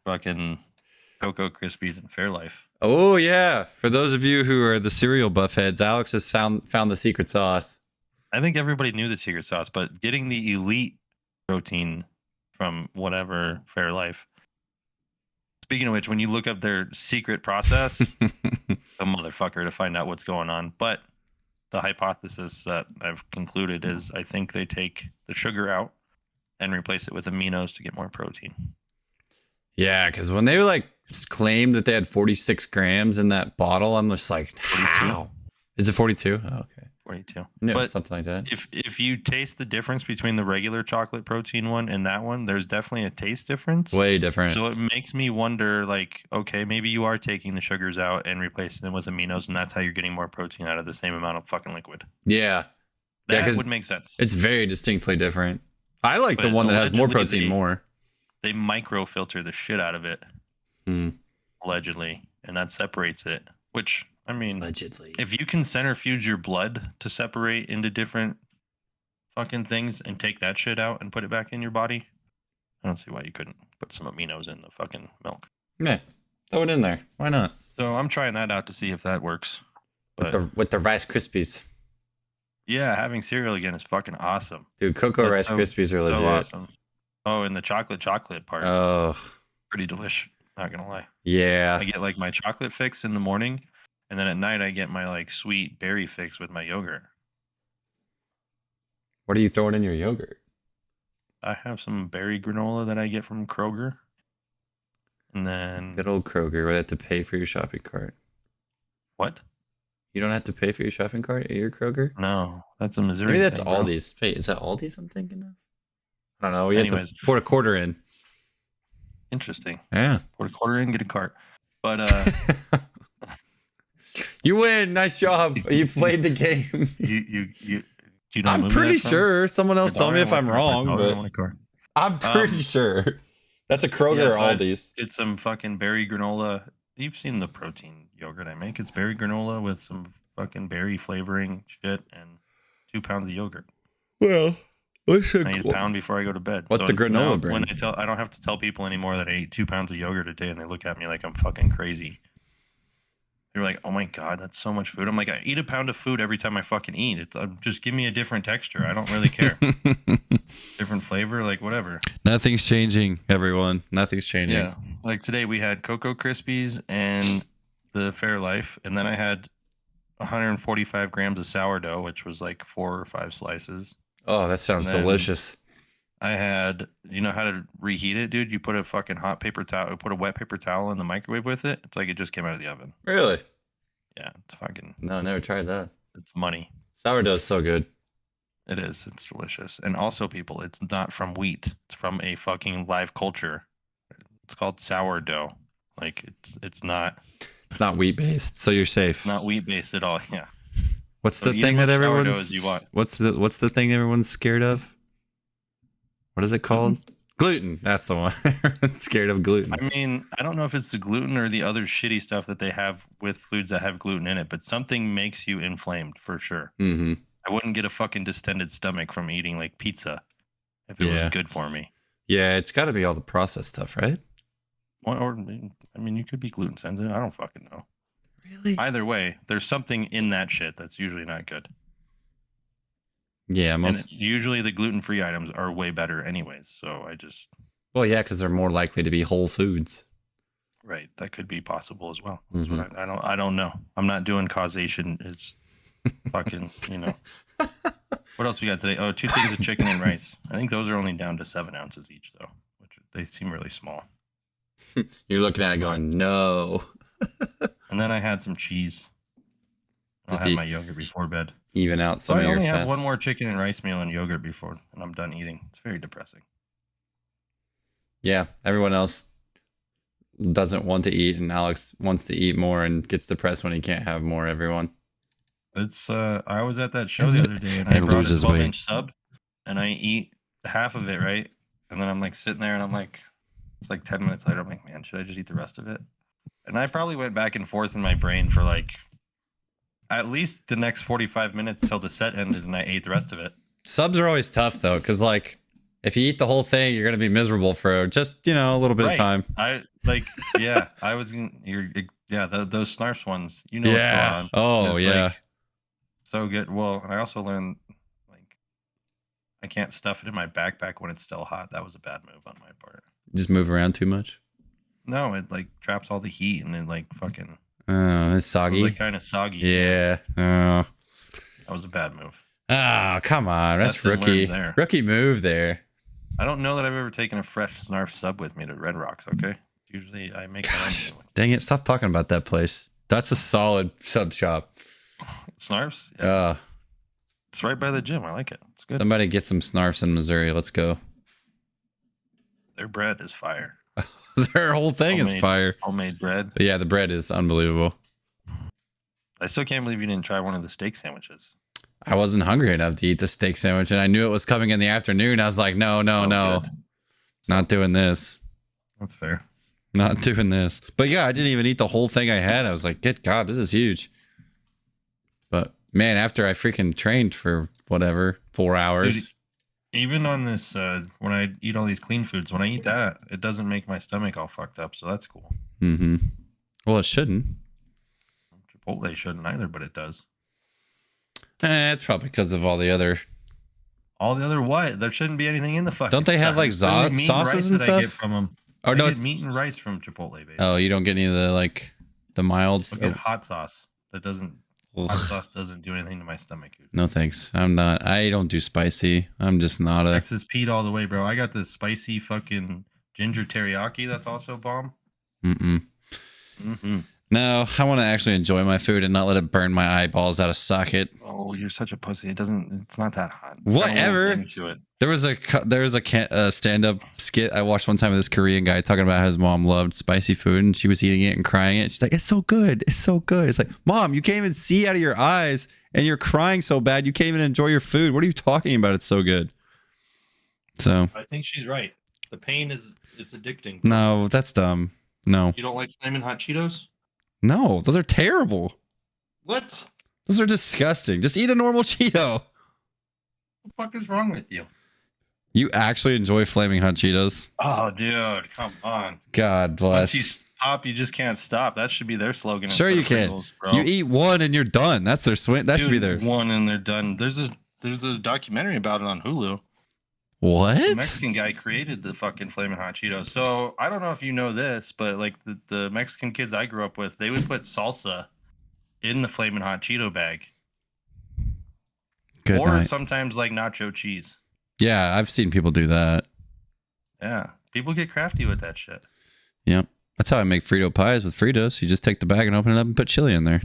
Fucking Cocoa Krispies and Fairlife. Oh yeah. For those of you who are the cereal buff heads, Alex has found the secret sauce. I think everybody knew the secret sauce, but getting the elite protein from whatever Fairlife. Speaking of which, when you look up their secret process, a motherfucker to find out what's going on. But the hypothesis that I've concluded is I think they take the sugar out and replace it with aminos to get more protein. Yeah, because when they like claimed that they had 46 grams in that bottle, I'm just like, 42. how? Is it 42? Oh, okay. 42. No, but something like that. If you taste the difference between the regular chocolate protein one and that one, there's definitely a taste difference. Way different. So it makes me wonder, like, okay, maybe you are taking the sugars out and replacing them with aminos, and that's how you're getting more protein out of the same amount of fucking liquid. Yeah. That would make sense. It's very distinctly different. I like the one that has more protein more. They microfilter the shit out of it. Allegedly. And that separates it. Which, I mean, allegedly, if you can centrifuge your blood to separate into different fucking things and take that shit out and put it back in your body, I don't see why you couldn't put some aminos in the fucking milk. Yeah, throw it in there. Why not? So I'm trying that out to see if that works. But With the Rice Krispies. yeah, having cereal again is fucking awesome. Dude, Cocoa Rice Krispies are legit. So awesome. Oh, and the chocolate part. Oh. Pretty delish. Not gonna lie. Yeah. I get like my chocolate fix in the morning, and then at night I get my like sweet berry fix with my yogurt. What are you throwing in your yogurt? I have some berry granola that I get from Kroger. And then Good old Kroger, where they have to pay for your shopping cart. What? You don't have to pay for your shopping cart at your Kroger? No, that's a Missouri. Maybe that's thing, Aldi's. Bro. Wait, is that Aldi's I'm thinking of? I don't know. We Anyways, have to pour a quarter in. Interesting. Yeah. Pour a quarter in, get a cart. But you win. Nice job. You played the game. you know, I'm pretty sure. Someone else tell me if I'm wrong, but I'm pretty sure. That's a Kroger or Aldi's. It's some fucking berry granola. You've seen the protein yogurt I make. It's berry granola with some fucking berry flavoring shit and 2 pounds of yogurt. Well, I eat a pound before I go to bed. What's the granola brand? I don't have to tell people anymore that I ate 2 pounds of yogurt a day, and they look at me like I'm fucking crazy. They're like, "Oh my god, that's so much food." I'm like, I eat a pound of food every time I fucking eat. It's just give me a different texture. I don't really care. Different flavor, like whatever. Nothing's changing, everyone. Nothing's changing. Yeah, like today we had Cocoa Krispies and the Fairlife, and then I had 145 grams of sourdough, which was like 4 or 5 slices. Oh, that sounds delicious. I had, you know how to reheat it, dude? You put a fucking hot paper towel, put a wet paper towel in the microwave with it. It's like it just came out of the oven. Really? Yeah, it's fucking. No, never tried that. It's money. Sourdough's so good. It is. It's delicious. And also, people, it's not from wheat. It's from a fucking live culture. It's called sourdough. Like it's not. It's not wheat based, so you're safe. It's not wheat based at all. Yeah. What's the thing that everyone's? What's the thing everyone's scared of? What is it called? Gluten. That's the one. Everyone's scared of gluten. I mean, I don't know if it's the gluten or the other shitty stuff that they have with foods that have gluten in it, but something makes you inflamed for sure. Mm-hmm. I wouldn't get a fucking distended stomach from eating like pizza if it was good for me. Yeah, it's got to be all the processed stuff, right? Or I mean, you could be gluten sensitive. I don't fucking know. Really? Either way, there's something in that shit that's usually not good. Yeah, usually the gluten-free items are way better anyways, so I just... Well, yeah, because they're more likely to be whole foods. Right, that could be possible as well. Mm-hmm. I don't know. I'm not doing causation. It's fucking, you know. What else we got today? Oh, 2 things of chicken and rice. I think those are only down to 7 ounces each, though, which they seem really small. You're looking at it going, no. And then I had some cheese. I'll have my yogurt before bed. Even out some of your fats. I only have one more chicken and rice meal and yogurt before, and I'm done eating. It's very depressing. Yeah, everyone else doesn't want to eat, and Alex wants to eat more and gets depressed when he can't have more. Everyone. It's I was at that show the other day, and I brought a 12-inch sub, and I eat half of it, right? And then I'm like sitting there, and I'm like, it's like 10 minutes later. I'm like, man, should I just eat the rest of it? And I probably went back and forth in my brain for like at least the next 45 minutes till the set ended, and I ate the rest of it. Subs are always tough though, because like if you eat the whole thing, you're gonna be miserable for just a little bit of time. I like, yeah, I was those Snarfs ones, you know. What's going on. Oh yeah, like, so good. Well, I also learned like I can't stuff it in my backpack when it's still hot. That was a bad move on my part. Just move around too much. No, it like traps all the heat and then like fucking. Oh, it's soggy. It was like kind of soggy. Yeah. Oh. That was a bad move. Oh, come on. That's rookie. Rookie move there. I don't know that I've ever taken a fresh Snarf sub with me to Red Rocks, okay? Usually I make Gosh, dang it. Stop talking about that place. That's a solid sub shop. Snarfs? Yeah. It's right by the gym. I like it. It's good. Somebody get some Snarfs in Missouri. Let's go. Their bread is fire. Their whole thing is fire. Homemade bread. But yeah, the bread is unbelievable. I still can't believe you didn't try one of the steak sandwiches. I wasn't hungry enough to eat the steak sandwich, and I knew it was coming in the afternoon. I was like, no. Good. Not doing this. That's fair. Not doing this. But yeah, I didn't even eat the whole thing I had. I was like, good God, this is huge. But Man, after I freaking trained for whatever 4 hours. Dude, even on this, when I eat all these clean foods, when I eat that, it doesn't make my stomach all fucked up. So that's cool. Mm-hmm. Well, it shouldn't. Chipotle shouldn't either, but it does. It's probably because of all the other what? There shouldn't be anything in the fucking. Don't they have like sauces and stuff? I get from them. Or I no, get it's meat and rice from Chipotle, baby. Oh, you don't get any of the milds. I get hot sauce. Hot sauce doesn't do anything to my stomach. Dude. No thanks. I don't do spicy. I'm just not a Texas Pete all the way, bro. I got the spicy fucking ginger teriyaki. That's also bomb. No, I want to actually enjoy my food and not let it burn my eyeballs out of socket. Oh, you're such a pussy. It's not that hot. Whatever. There was a stand-up skit I watched one time with this Korean guy talking about how his mom loved spicy food and she was eating it and crying it. She's like, it's so good. It's so good. It's like, Mom, you can't even see out of your eyes and you're crying so bad you can't even enjoy your food. What are you talking about? It's so good. So I think she's right. The pain it's addicting. No, that's dumb. No. You don't like Flamin' Hot Cheetos? No, those are terrible. What? Those are disgusting. Just eat a normal Cheeto. What the fuck is wrong with you? You actually enjoy Flaming Hot Cheetos? Oh, dude, come on. God bless. Once you stop, you just can't stop. That should be their slogan. Sure you can. Pringles, you eat one and you're done. That's their swing. That should be their one and they're done. There's a documentary about it on Hulu. What? The Mexican guy created the fucking Flamin' Hot Cheetos. So I don't know if you know this, but like the Mexican kids I grew up with, they would put salsa in the Flamin' Hot Cheeto bag. Good or night. Sometimes like nacho cheese. Yeah, I've seen people do that. Yeah, people get crafty with that shit. Yep. That's how I make Frito pies with Fritos. You just take the bag and open it up and put chili in there.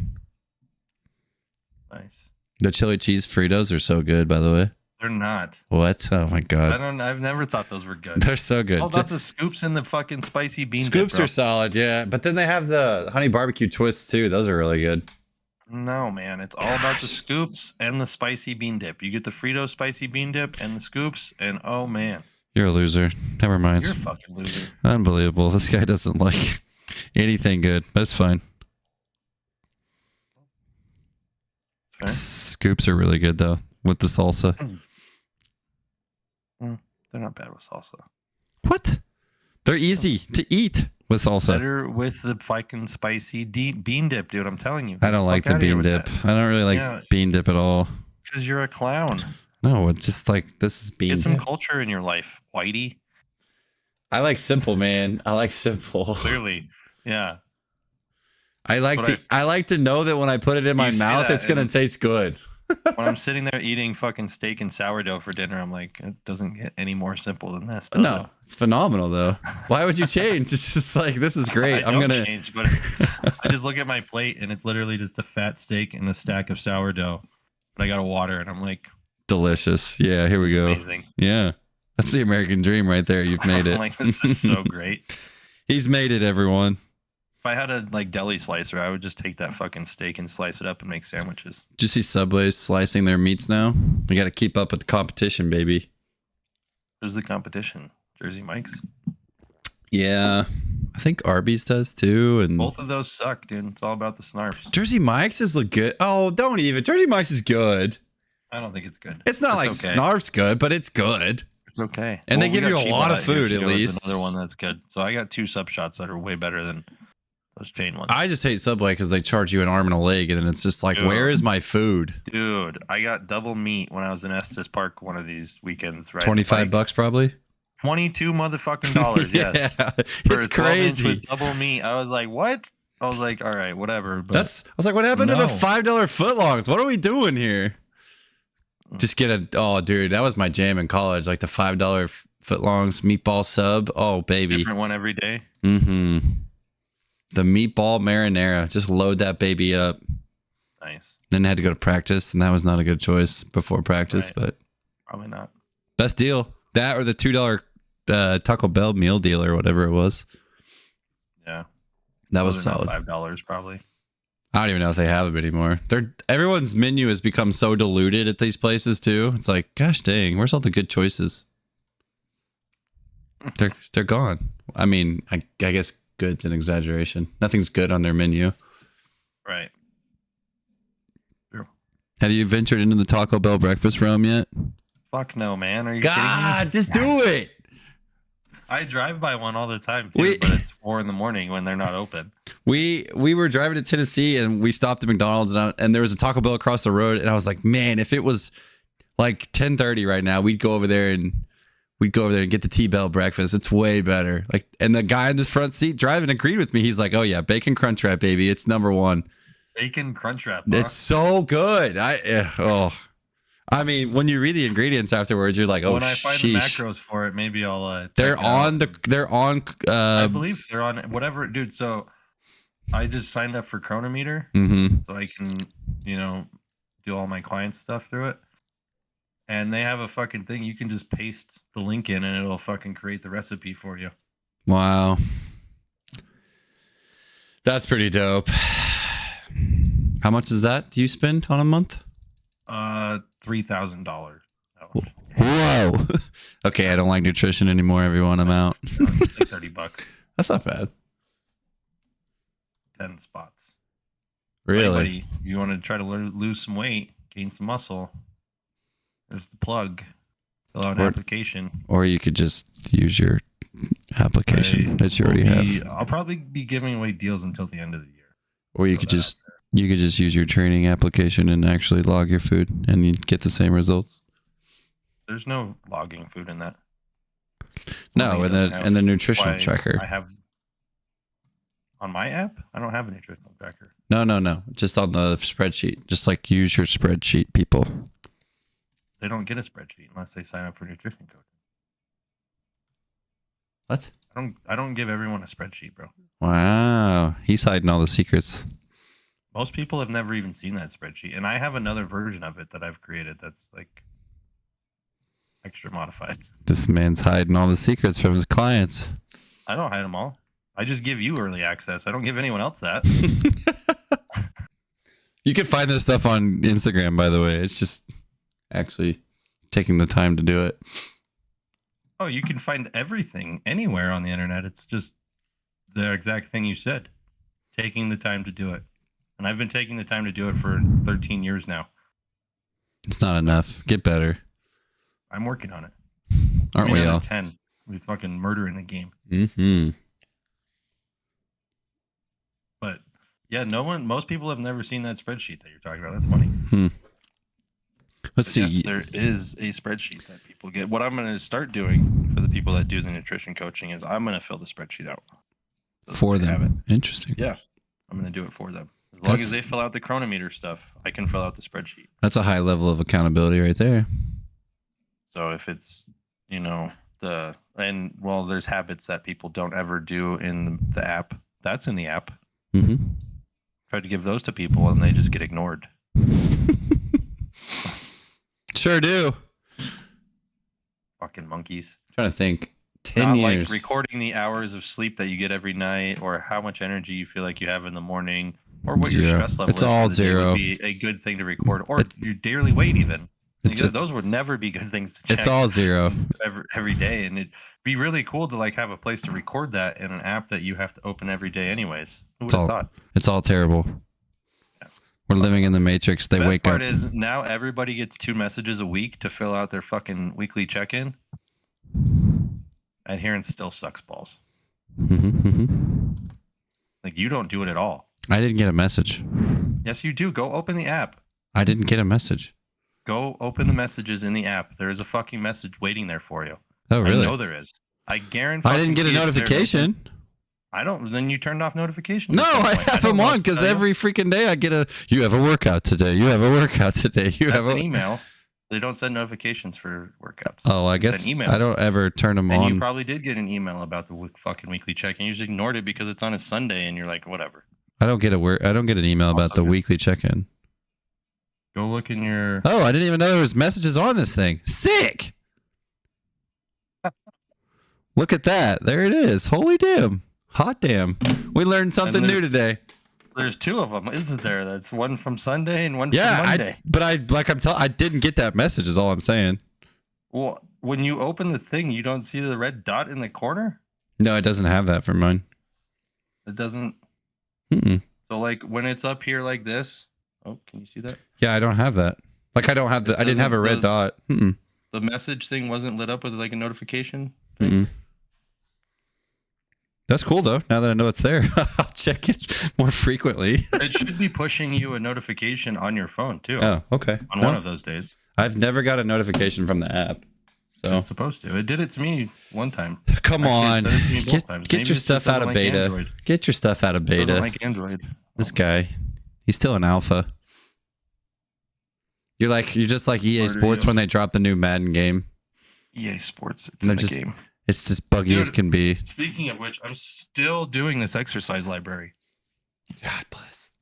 Nice. The chili cheese Fritos are so good, by the way. They're not. What? Oh my god. I've never thought those were good. They're so good. All about the scoops and the fucking spicy bean Scoops dip, are solid, yeah. But then they have the honey barbecue twists too. Those are really good. No, man. It's all about the scoops and the spicy bean dip. You get the Frito spicy bean dip and the scoops, and oh man. You're a loser. Never mind. You're a fucking loser. Unbelievable. This guy doesn't like anything good. That's fine. Okay. Scoops are really good though with the salsa. They're not bad with salsa. What? They're easy to eat with salsa. Better with the fucking spicy bean dip, dude. I'm telling you. I don't like the bean dip. I don't really like bean dip at all. Because you're a clown. No, it's just like this is bean dip. Get some culture in your life, Whitey. I like simple, man. I like simple. Clearly, yeah. I like to know that when I put it in my mouth, it's gonna taste good. When I'm sitting there eating fucking steak and sourdough for dinner, I'm like, it doesn't get any more simple than this. No, it's phenomenal though. Why would you change? It's just like, this is great. I'm gonna change, but I just look at my plate and it's literally just a fat steak and a stack of sourdough. And I got a water and I'm like, delicious. Yeah, here we go. Amazing. Yeah, that's the American dream right there. You've made it. Like, this is so great. He's made it, everyone. If I had a like deli slicer, I would just take that fucking steak and slice it up and make sandwiches. Did you see Subway's slicing their meats now? We got to keep up with the competition, baby. Who's the competition? Jersey Mike's? Yeah, I think Arby's does too. And both of those suck, dude. It's all about the snarfs. Jersey Mike's is good. Oh, don't even. Jersey Mike's is good. I don't think it's good. It's not like okay. Snarf's good, but it's good. It's okay. And they give you a lot of food at least. Another one that's good. So I got 2 sub shots that are way better than those chain ones. I just hate Subway because they charge you an arm and a leg, and then it's just like, dude, where is my food? Dude, I got double meat when I was in Estes Park one of these weekends. Right, $25 probably. $22 motherfucking dollars. Yes, yeah, it's crazy. Double meat. I was like, what? I was like, all right, whatever. But I was like, what happened to the $5 footlongs? What are we doing here? Just get dude, that was my jam in college. Like the $5 footlongs meatball sub. Oh, baby. Different one every day. Mm-hmm. The meatball marinara. Just load that baby up. Nice. Then I had to go to practice, and that was not a good choice before practice, but probably not. Best deal. That or the $2 Taco Bell meal deal or whatever it was. Yeah. That was solid. $5 probably. I don't even know if they have them anymore. Everyone's menu has become so diluted at these places too. It's like, gosh dang, where's all the good choices? They're gone. I mean, I guess good's an exaggeration. Nothing's good on their menu. Right. True. Have you ventured into the Taco Bell breakfast realm yet? Fuck no, man. Are you God, kidding me? just do it. I drive by one all the time too, but it's 4 a.m. when they're not open. We were driving to Tennessee and we stopped at McDonald's and there was a Taco Bell across the road and I was like, man, if it was like 10:30 right now, we'd go over there and get the T-Bell breakfast. It's way better. Like, and the guy in the front seat driving agreed with me. He's like, oh yeah, bacon crunch wrap, baby. It's number one. Bacon crunch wrap. Huh? It's so good. I mean, when you read the ingredients afterwards, you're like, oh, when I find the macros for it, maybe I'll. They're on. I believe they're on whatever, dude. So I just signed up for Chronometer, so I can, do all my client stuff through it. And they have a fucking thing. You can just paste the link in, and it'll fucking create the recipe for you. Wow, that's pretty dope. How much is that? Do you spend on a month? $3,000. Oh. Whoa. Okay, I don't like nutrition anymore. Everyone, I'm out. It's like $30. That's not bad. 10 spots. Really? Anybody, you want to try to lose some weight, gain some muscle? There's the plug. Fill out an application. Or you could just use your application that you already have. I'll probably be giving away deals until the end of the year. Or you could just use your training application and actually log your food and you get the same results. There's no logging food in that. No, in the nutritional tracker. I have on my app. I don't have a nutritional tracker. No. Just on the spreadsheet. Just like use your spreadsheet, people. They don't get a spreadsheet unless they sign up for nutrition coaching. What? I don't give everyone a spreadsheet, bro. Wow, he's hiding all the secrets. Most people have never even seen that spreadsheet, and I have another version of it that I've created that's like extra modified. This man's hiding all the secrets from his clients. I don't hide them all. I just give you early access. I don't give anyone else that. You can find this stuff on Instagram, by the way. It's just actually taking the time to do it. Oh, you can find everything anywhere on the internet. It's just the exact thing you said. Taking the time to do it. And I've been taking the time to do it for 13 years now. It's not enough. Get better. I'm working on it. Aren't we all? 10. We fucking murder in the game. Mm-hmm. But yeah, most people have never seen that spreadsheet that you're talking about. That's funny. Let's see. Yes, there is a spreadsheet that people get. What I'm going to start doing for the people that do the nutrition coaching is I'm going to fill the spreadsheet out. For them. Interesting. Yeah. I'm going to do it for them. As long as they fill out the Chronometer stuff, I can fill out the spreadsheet. That's a high level of accountability right there. So if it's, there's habits that people don't ever do in the app. That's in the app. Mm-hmm. Try to give those to people and they just get ignored. Sure do. Fucking monkeys. I'm trying to think. 10 years. Like recording the hours of sleep that you get every night or how much energy you feel like you have in the morning or what your stress level is. It's all zero. Would be a good thing to record or your daily weight even. Those would never be good things to check. It's all zero. Every day. And it'd be really cool to like have a place to record that in an app that you have to open every day anyways. Who would have thought? It's all terrible. Yeah. We're living in the matrix. They wake up. The best part is now everybody gets 2 messages a week to fill out their fucking weekly check-in. Adherence still sucks balls. Like you don't do it at all. I didn't get a message. Yes, you do. Go open the app. I didn't get a message. Go open the messages in the app. There is a fucking message waiting there for you. Oh, really? I know there is. I guarantee. I didn't get a notification. I don't. Then you turned off notifications. No, I have them on because every freaking day I get you have a workout today. You have a workout today. That's an email. They don't send notifications for workouts. Oh, I guess I don't ever turn them on. And you probably did get an email about the fucking weekly check-in. You just ignored it because it's on a Sunday, and you're like, whatever. I don't get an email about the weekly check-in. Go look in your. Oh, I didn't even know there was messages on this thing. Sick. Look at that. There it is. Holy damn. Hot damn. We learned something new today. There's 2 of them, isn't there? That's one from Sunday and one from Monday. I didn't get that message is all I'm saying. Well, when you open the thing, you don't see the red dot in the corner? No, it doesn't have that for mine. It doesn't. Mm-mm. So like when it's up here like this, Oh, can you see that? Yeah, I don't have that. Like, I don't have I didn't have a red dot. The message thing wasn't lit up with like a notification thing. Mm-mm. That's cool though. Now that I know it's there, I'll check it more frequently. It should be pushing you a notification on your phone too. Oh, okay. On one of those days. I've never got a notification from the app. So it's supposed to. It did it to me one time. Come on. Get your stuff out of beta. Android. Get your stuff out of beta. Doesn't like Android. This guy, he's still in alpha. You're just like EA Sports when they drop the new Madden game. EA Sports, it's in the game. It's just buggy as can be. Speaking of which, I'm still doing this exercise library. God bless.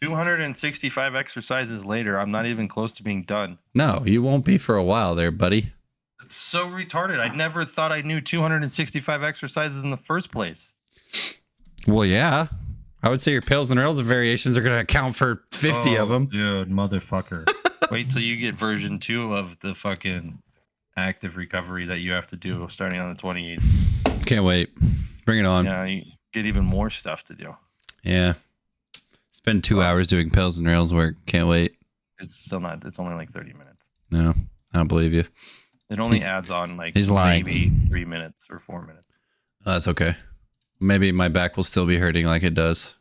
265 exercises later, I'm not even close to being done. No, you won't be for a while there, buddy. It's so retarded. I never thought I knew 265 exercises in the first place. Well, yeah. I would say your pills and rails variations are going to account for 50 of them. Dude, motherfucker. Wait till you get version 2 of the fucking active recovery that you have to do starting on the 28th. Can't wait. Bring it on. Yeah, you get even more stuff to do. Yeah. Spend 2 hours doing pills and rails work. Can't wait. It's still not. It's only like 30 minutes. No, I don't believe you. It only adds on like maybe 3 minutes or 4 minutes. That's okay. Maybe my back will still be hurting like it does.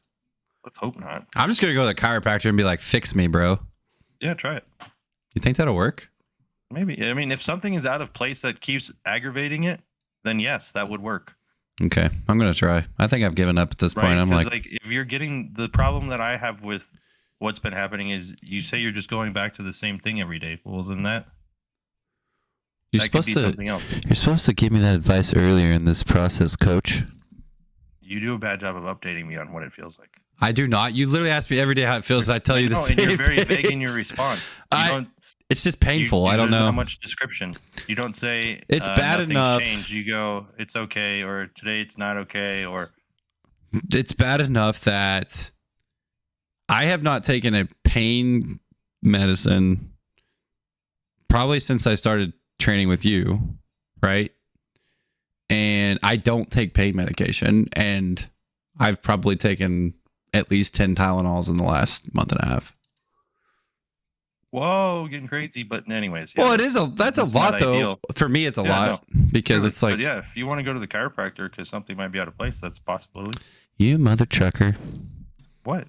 Let's hope not. I'm just going to go to the chiropractor and be like, fix me, bro. Yeah, try it. You think that'll work? Maybe. I mean, if something is out of place that keeps aggravating it, then yes, that would work. Okay. I'm going to try. I think I've given up at this point. I'm like, if you're getting the problem that I have with what's been happening is you say you're just going back to the same thing every day. Well, then you're supposed to give me that advice earlier in this process, coach. You do a bad job of updating me on what it feels like. I do not. You literally ask me every day how it feels. I tell you the same thing. And you're very vague in your response. It's just painful. I don't know how much description. You don't say it's bad enough. Changed. You go, it's okay, or today it's not okay, or it's bad enough that I have not taken a pain medicine probably since I started training with you, right? And I don't take pain medication, and I've probably taken at least 10 Tylenols in the last month and a half. Whoa, getting crazy. But anyways, yeah, well, that's a lot though. Ideal. For me, it's a lot because it's like, yeah, if you want to go to the chiropractor because something might be out of place, that's a possibility. You mother trucker. What?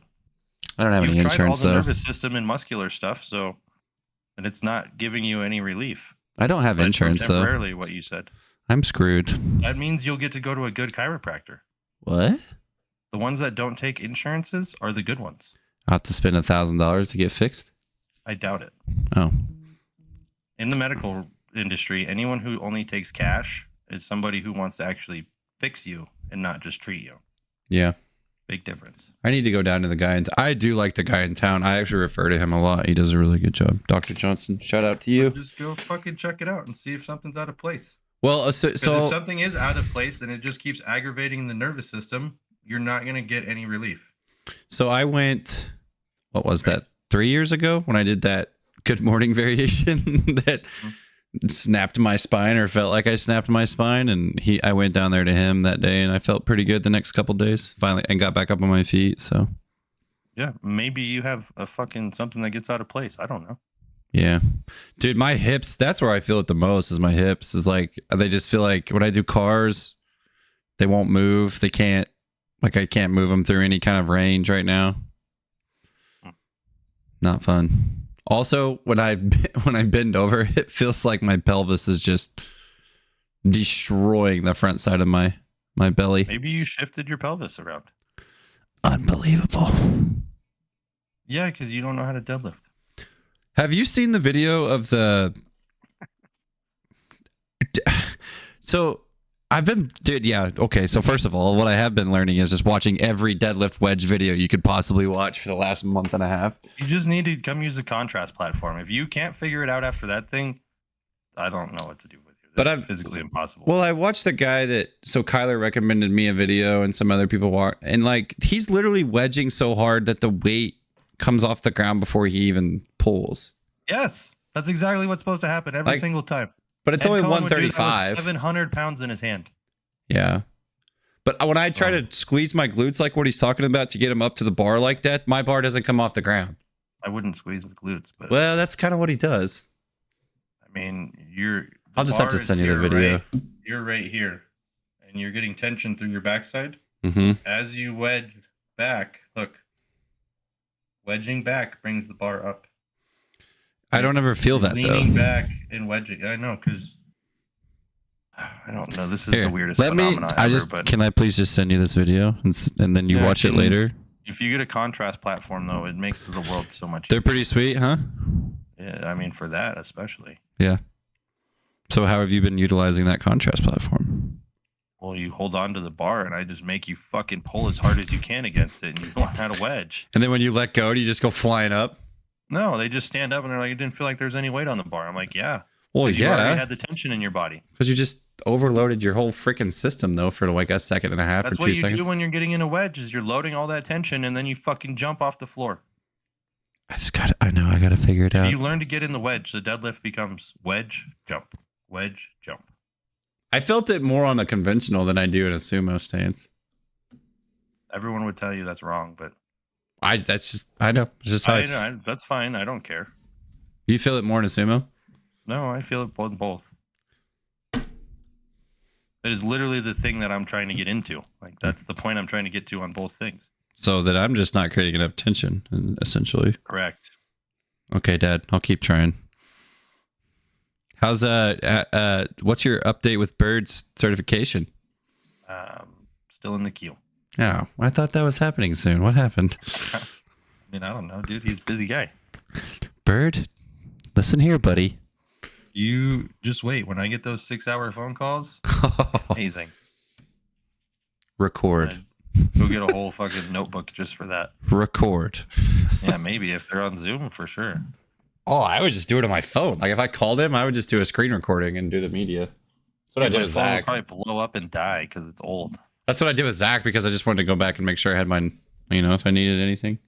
I don't have any insurance though. You've tried all the nervous system and muscular stuff, and it's not giving you any relief. I don't have insurance though. Temporarily, what you said. I'm screwed. That means you'll get to go to a good chiropractor. What? The ones that don't take insurances are the good ones. I'll have to spend $1,000 to get fixed? I doubt it. Oh. In the medical industry, anyone who only takes cash is somebody who wants to actually fix you and not just treat you. Yeah. Big difference. I need to go down to the guy. I do like the guy in town. I actually refer to him a lot. He does a really good job. Dr. Johnson, shout out to you. Just go fucking check it out and see if something's out of place. Well, so if something is out of place and it just keeps aggravating the nervous system, you're not going to get any relief. So I went, what was that, 3 years ago when I did that good morning variation that snapped my spine or felt like I snapped my spine. And I went down there to him that day and I felt pretty good the next couple of days finally and got back up on my feet. So yeah, maybe you have a fucking something that gets out of place. I don't know. Yeah, dude, my hips, that's where I feel it the most is my hips is like, they just feel like when I do cars, they won't move. They can't, like I can't move them through any kind of range right now. Not fun. Also, when I bend over, it feels like my pelvis is just destroying the front side of my belly. Maybe you shifted your pelvis around. Unbelievable. Yeah, because you don't know how to deadlift. Have you seen the video of the... So I've been... Dude, yeah. Okay. So first of all, what I have been learning is just watching every deadlift wedge video you could possibly watch for the last month and a half. You just need to come use a contrast platform. If you can't figure it out after that thing, I don't know what to do with you. That's physically impossible. Well, I watched the guy so Kyler recommended me a video and some other people watch, and like he's literally wedging so hard that the weight comes off the ground before he even pulls. Yes, that's exactly what's supposed to happen every single time. But it's only 135. 700 pounds in his hand. Yeah. But when I try to squeeze my glutes like what he's talking about to get him up to the bar like that, my bar doesn't come off the ground. I wouldn't squeeze the glutes, but Well, that's kind of what he does. I mean, I'll just have to send you the video. Right, you're right here, and you're getting tension through your backside. Mm-hmm. As you wedge back, look, wedging back brings the bar up. I don't ever feel that though. Leaning back and wedging. I know, because I don't know. This is the weirdest phenomenon ever. But can I please just send you this video and then you watch it later? If you get a contrast platform, though, it makes the world so much easier. They're pretty sweet, huh? Yeah, I mean, for that especially. Yeah. So how have you been utilizing that contrast platform? Well, you hold on to the bar, and I just make you fucking pull as hard as you can against it, and you learn how to wedge. And then when you let go, do you just go flying up? No, they just stand up, and they're like, it didn't feel like there's any weight on the bar. I'm like, yeah. Well, yeah. You already had the tension in your body. Because you just overloaded your whole freaking system, though, for like a second and a half or 2 seconds. That's what you do when you're getting in a wedge, is you're loading all that tension, and then you fucking jump off the floor. I know, I got to figure it out. If you learn to get in the wedge, the deadlift becomes wedge, jump, wedge, jump. I felt it more on the conventional than I do in a sumo stance. Everyone would tell you that's wrong, but I know. It's just how that's fine. I don't care. You feel it more in a sumo? No, I feel it both. That is literally the thing that I'm trying to get into. Like, that's the point I'm trying to get to on both things. So that I'm just not creating enough tension, essentially. Correct. Okay, Dad. I'll keep trying. How's what's your update with Bird's certification? Still in the queue. Oh, I thought that was happening soon. What happened? I mean, I don't know, dude. He's a busy guy. Bird, listen here, buddy. You just wait. When I get those 6-hour phone calls, amazing. Record. Go get a whole fucking notebook just for that. Record. Yeah, maybe if they're on Zoom, for sure. Oh, I would just do it on my phone. Like, if I called him, I would just do a screen recording and do the media. That's what I did with Zach. Probably blow up and die because it's old. That's what I did with Zach, because I just wanted to go back and make sure I had mine, if I needed anything.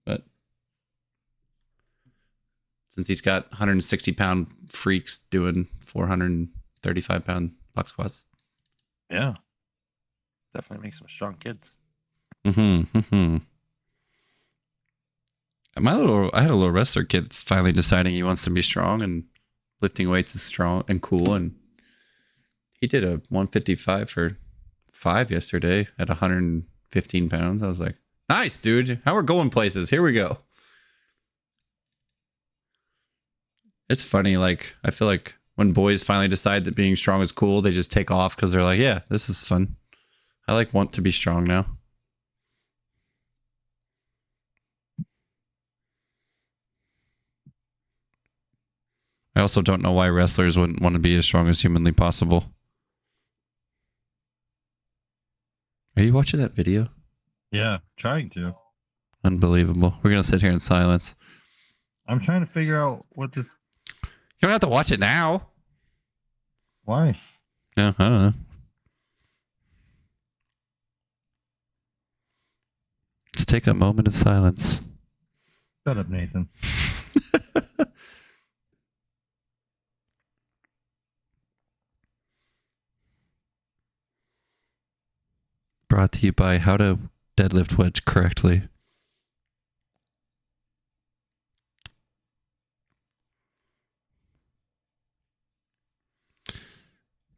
But since he's got 160-pound freaks doing 435-pound box squats. Yeah. Definitely makes some strong kids. I had a little wrestler kid that's finally deciding he wants to be strong, and lifting weights is strong and cool. And he did a 155 for 5 yesterday at 115 pounds. I was like, nice, dude. How we're going places. Here we go. It's funny. Like, I feel like when boys finally decide that being strong is cool, they just take off because they're like, yeah, this is fun. I want to be strong now. I also don't know why wrestlers wouldn't want to be as strong as humanly possible. Are you watching that video? Yeah, trying to. Unbelievable. We're going to sit here in silence. I'm trying to figure out what this... You don't have to watch it now. Why? No, I don't know. Let's take a moment of silence. Shut up, Nathan. Brought to you by How to Deadlift Wedge Correctly.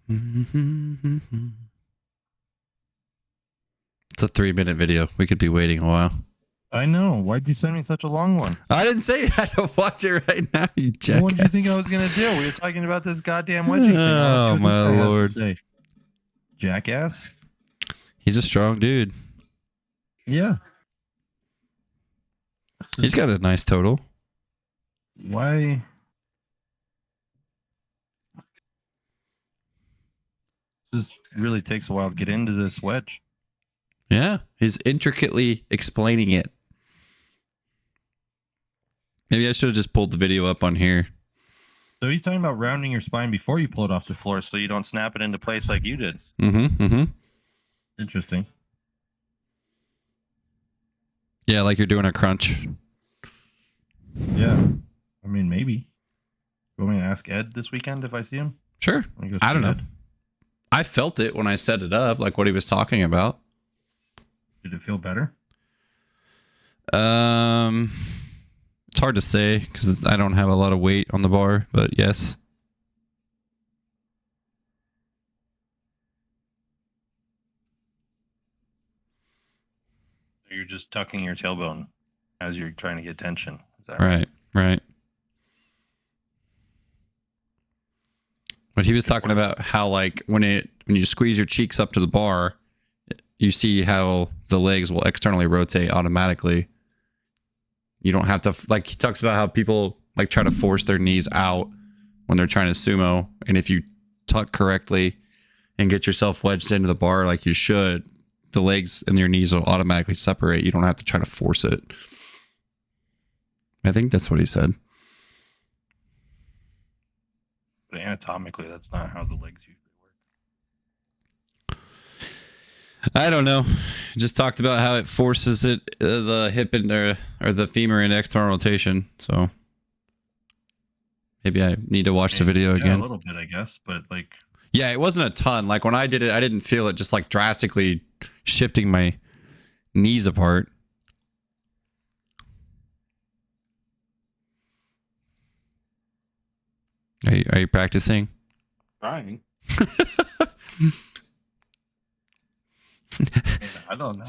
It's a 3-minute video. We could be waiting a while. I know. Why'd you send me such a long one? I didn't say you had to watch it right now, you jackass. What did you think I was going to do? We were talking about this goddamn wedging thing. Oh, my Lord. Jackass? He's a strong dude. Yeah. He's got a nice total. Why? This really takes a while to get into this wedge. Yeah, he's intricately explaining it. Maybe I should have just pulled the video up on here. So he's talking about rounding your spine before you pull it off the floor so you don't snap it into place like you did. Interesting. Yeah, like you're doing a crunch. Yeah. I mean, maybe. You want me to ask Ed this weekend if I see him? Sure. I don't know. I felt it when I set it up, like what he was talking about. Did it feel better? It's It's hard to say because I don't have a lot of weight on the bar, but yes. You're just tucking your tailbone as you're trying to get tension. Is that right? Right. But he was talking about how, like, when you squeeze your cheeks up to the bar, you see how the legs will externally rotate automatically. You don't have to, like, he talks about how people like try to force their knees out when they're trying to sumo, and if you tuck correctly and get yourself wedged into the bar like you should, the legs and your knees will automatically separate. You don't have to try to force it. I think that's what he said. But anatomically, that's not how the legs usually work. I don't know. Just talked about how it forces it, the hip and or the femur into external rotation. So maybe I need to watch the video again. A little bit, I guess, but like. Yeah, it wasn't a ton. Like when I did it, I didn't feel it just like drastically shifting my knees apart. Are you practicing? Trying. I don't know.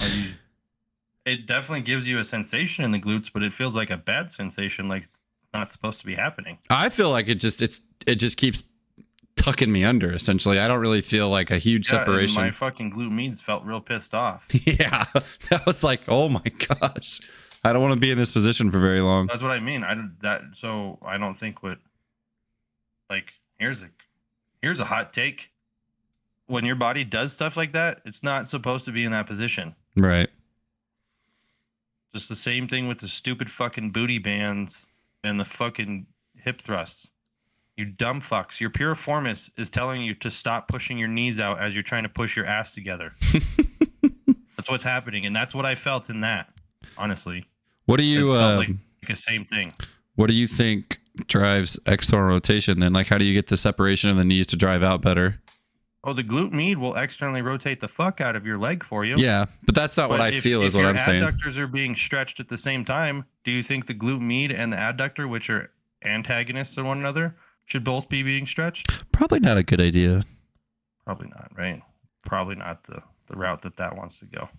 It definitely gives you a sensation in the glutes, but it feels like a bad sensation, like not supposed to be happening. I feel like it just keeps tucking me under. Essentially, I don't really feel like a huge separation. My fucking glute meads felt real pissed off. Yeah, that was like, oh my gosh, I don't want to be in this position for very long. That's what I mean. So I don't think what. Like, here's a hot take. When your body does stuff like that, it's not supposed to be in that position. Right. Just the same thing with the stupid fucking booty bands and the fucking hip thrusts. You dumb fucks. Your piriformis is telling you to stop pushing your knees out as you're trying to push your ass together. That's what's happening, and that's what I felt in that. Honestly. What do you like the same thing? What do you think drives external rotation then? Like, how do you get the separation of the knees to drive out better? Oh, the glute med will externally rotate the fuck out of your leg for you. Yeah, but that's not what I feel is what I'm saying. If your adductors are being stretched at the same time, do you think the glute med and the adductor, which are antagonists of one another, should both be being stretched? Probably not a good idea. Probably not, right? Probably not the route that wants to go.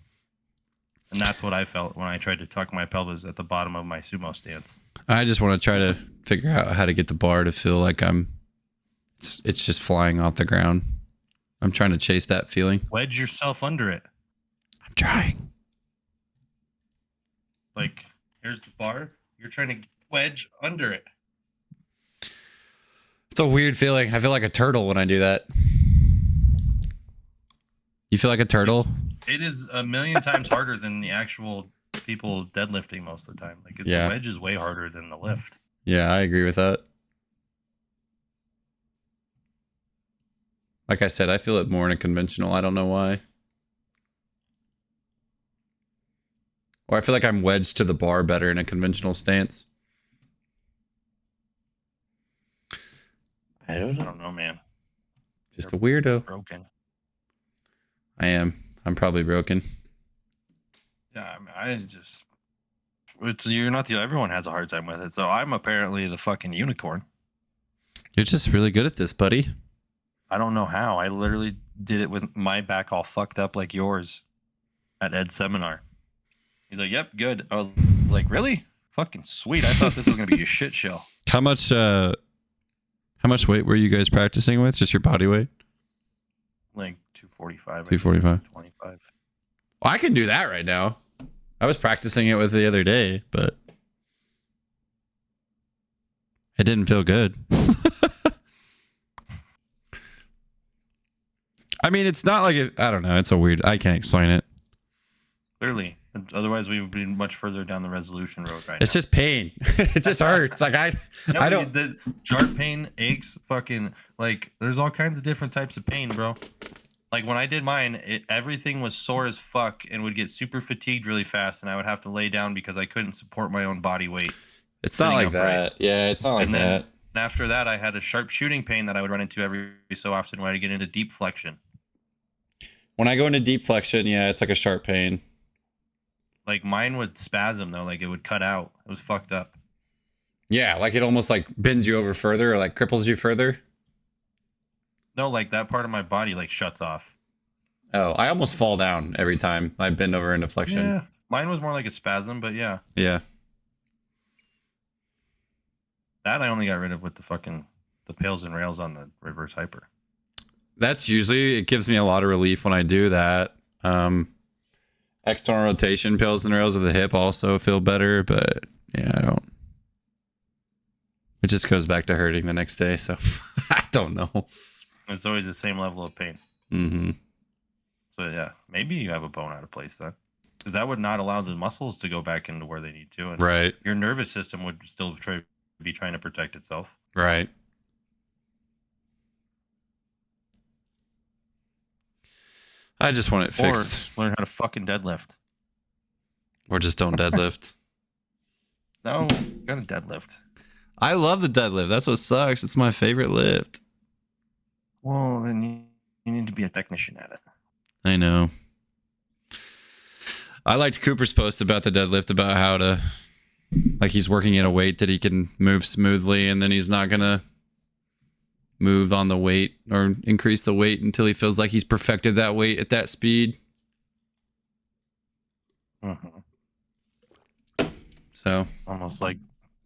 And that's what I felt when I tried to tuck my pelvis at the bottom of my sumo stance. I just want to try to figure out how to get the bar to feel like it's just flying off the ground. I'm trying to chase that feeling. Wedge yourself under it. I'm trying. Like, here's the bar. You're trying to wedge under it. It's a weird feeling. I feel like a turtle when I do that. You feel like a turtle? It is a million times harder than the actual people deadlifting most of the time. Like, the wedge is way harder than the lift. Yeah, I agree with that. Like I said, I feel it more in a conventional. I don't know why. Or I feel like I'm wedged to the bar better in a conventional stance. I don't know, man. Just a weirdo. Broken. I am. I'm probably broken. Yeah, I mean, you're not everyone has a hard time with it. So I'm apparently the fucking unicorn. You're just really good at this, buddy. I don't know how. I literally did it with my back all fucked up like yours at Ed's seminar. He's like, "Yep, good." I was like, "Really? Fucking sweet." I thought this was gonna be a shit show. How much weight were you guys practicing with? Just your body weight? Like 245. 245. 25. Well, I can do that right now. I was practicing it with the other day, but it didn't feel good. I mean, it's not like I don't know. It's a weird. I can't explain it. Clearly, otherwise we would be much further down the resolution road right now. It's just pain. It just hurts. Like I don't. The sharp pain, aches, fucking like. There's all kinds of different types of pain, bro. Like when I did mine, everything was sore as fuck and would get super fatigued really fast, and I would have to lay down because I couldn't support my own body weight. It's not like that. Yeah, it's not like that. And after that, I had a sharp shooting pain that I would run into every so often when I get into deep flexion. When I go into deep flexion, yeah, it's like a sharp pain. Like mine would spasm though, like it would cut out. It was fucked up. Yeah, like it almost like bends you over further or like cripples you further. No, like that part of my body like shuts off. Oh, I almost fall down every time I bend over into flexion. Yeah, mine was more like a spasm, but yeah. Yeah. That I only got rid of with the pails and rails on the reverse hyper. That's usually, it gives me a lot of relief when I do that. External rotation pills and rails of the hip also feel better, but yeah, I don't. It just goes back to hurting the next day, so I don't know. It's always the same level of pain. Mm-hmm. So yeah, maybe you have a bone out of place then, because that would not allow the muscles to go back into where they need to, and Right. your nervous system would still be trying to protect itself. Right. I just want it fixed. Or learn how to fucking deadlift. Or just don't deadlift. No, you gotta deadlift. I love the deadlift. That's what sucks. It's my favorite lift. Well, then you need to be a technician at it. I know. I liked Cooper's post about the deadlift, about how to, like, he's working at a weight that he can move smoothly, and then he's not going to move on the weight or increase the weight until he feels like he's perfected that weight at that speed. Mm-hmm. So Almost like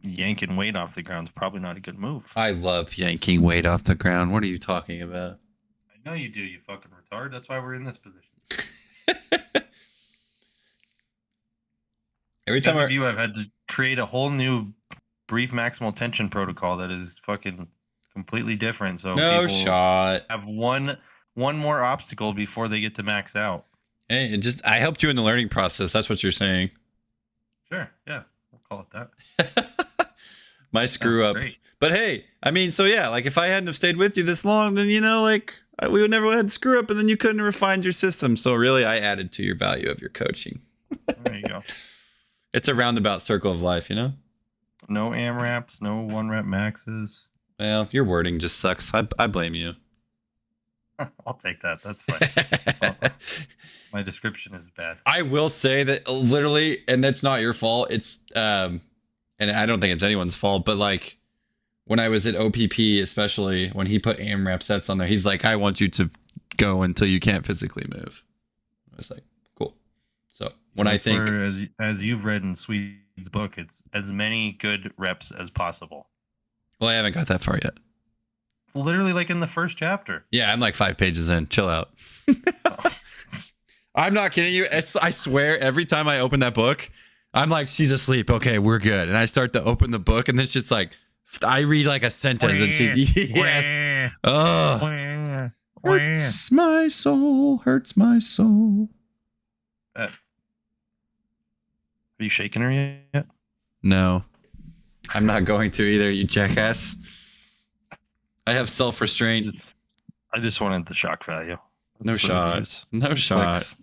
yanking weight off the ground is probably not a good move. I love yanking weight off the ground. What are you talking about? I know you do, you fucking retard. That's why we're in this position. Every time I've had to create a whole new brief maximal tension protocol that is fucking completely different. So no people shot. have one more obstacle before they get to max out. Hey, I helped you in the learning process. That's what you're saying. Sure, yeah, we'll call it that. My screw up. Great. But hey, I mean, so yeah, like if I hadn't have stayed with you this long, then like we would never had screw up, and then you couldn't have refined your system. So really, I added to your value of your coaching. There you go. It's a roundabout circle of life, No AMRAPs, no 1-rep maxes. Well, your wording just sucks. I blame you. I'll take that. That's fine. My description is bad. I will say that literally, and that's not your fault. It's and I don't think it's anyone's fault, but like when I was at OPP, especially when he put AMRAP sets on there, he's like, I want you to go until you can't physically move. I was like, cool. So when I think, as you've read in Swede's book, it's as many good reps as possible. well, I haven't got that far yet. Literally, like in the first chapter. Yeah, I'm like 5 pages in. Chill out. I'm not kidding you. I swear, every time I open that book, I'm like, she's asleep. Okay, we're good. And I start to open the book, and then she's like, I read like a sentence, and she, yes. Oh, hurts my soul. Hurts my soul. Are you shaking her yet? No, I'm not going to either, you jackass. I have self-restraint. I just wanted the shock value. No shot. No shot.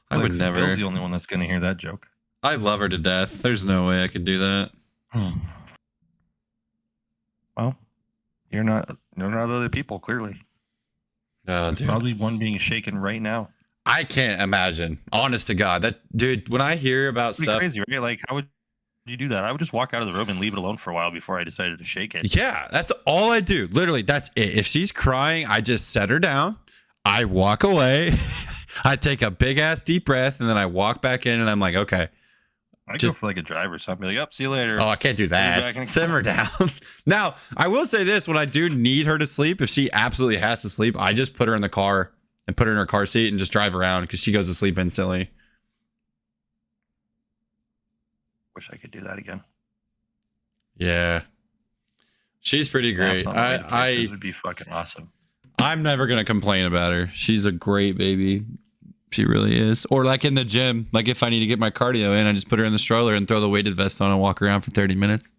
I would never. Bill's the only one that's going to hear that joke. I love her to death. There's no way I could do that. Well, you're not other people, clearly. Oh, dude. Probably one being shaken right now. I can't imagine. Honest to God, that dude. When I hear about It's stuff, crazy, right? Like, how would you do that? I would just walk out of the room and leave it alone for a while before I decided to shake it. yeah, that's all I do. Literally, that's it. If she's crying, I just set her down. I walk away. I take a big ass deep breath, and then I walk back in, and I'm like, okay. I go for like a driver, so I'd be like, "Up, see you later." Oh, I can't do that. Simmer down. Now, I will say this: when I do need her to sleep, if she absolutely has to sleep, I just put her in the car and put her in her car seat and just drive around because she goes to sleep instantly. Wish I could do that again. Yeah, she's pretty great. I would be fucking awesome. I'm never gonna complain about her. She's a great baby. She really is. Or like in the gym, like if I need to get my cardio in, I just put her in the stroller and throw the weighted vest on and walk around for 30 minutes.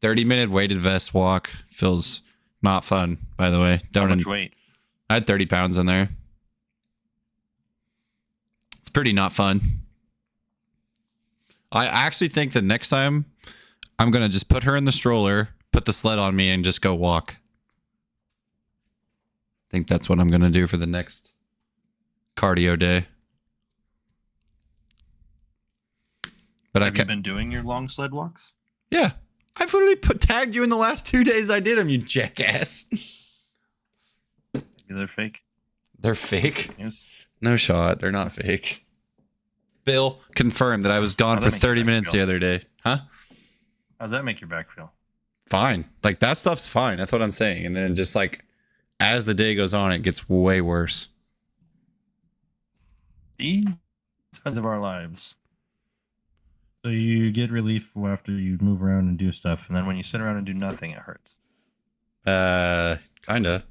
30-minute weighted vest walk feels not fun, by the way. How much weight? I had 30 pounds in there. It's pretty not fun. I actually think that next time I'm going to just put her in the stroller, put the sled on me, and just go walk. I think that's what I'm going to do for the next cardio day. But Have you been doing your long sled walks? Yeah. I've literally tagged you in the last 2 days I did them, you jackass. Maybe they're fake. They're fake? Yes. No shot. They're not fake. Bill confirmed that I was gone for 30 minutes the other day. Huh? How's that make your back feel? Fine. Like, that stuff's fine. That's what I'm saying. And then just like, as the day goes on, it gets way worse. These times of our lives. So you get relief after you move around and do stuff, and then when you sit around and do nothing, it hurts. Kinda.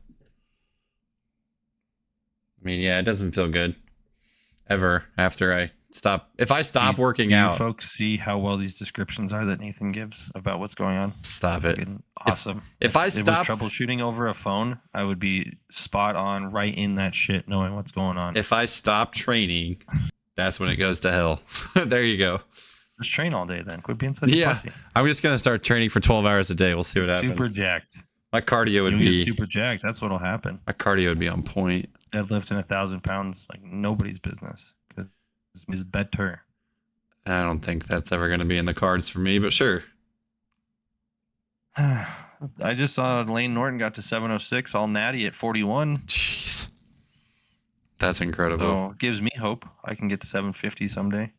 I mean, yeah, it doesn't feel good. Ever after I stop. If I stop working out. Folks see how well these descriptions are that Nathan gives about what's going on. Stop it. Awesome. If I stop troubleshooting over a phone, I would be spot on right in that shit knowing what's going on. If I stop training, that's when it goes to hell. There you go. Just train all day then. Quit being such a pussy. I'm just going to start training for 12 hours a day. We'll see what happens. Super jacked. My cardio would be super jacked. That's what'll happen. My cardio would be on point. Deadlifting 1,000 pounds like nobody's business because it's better. I don't think that's ever going to be in the cards for me, but sure. I just saw Lane Norton got to 706, all natty at 41. Jeez. That's incredible. So it gives me hope I can get to 750 someday.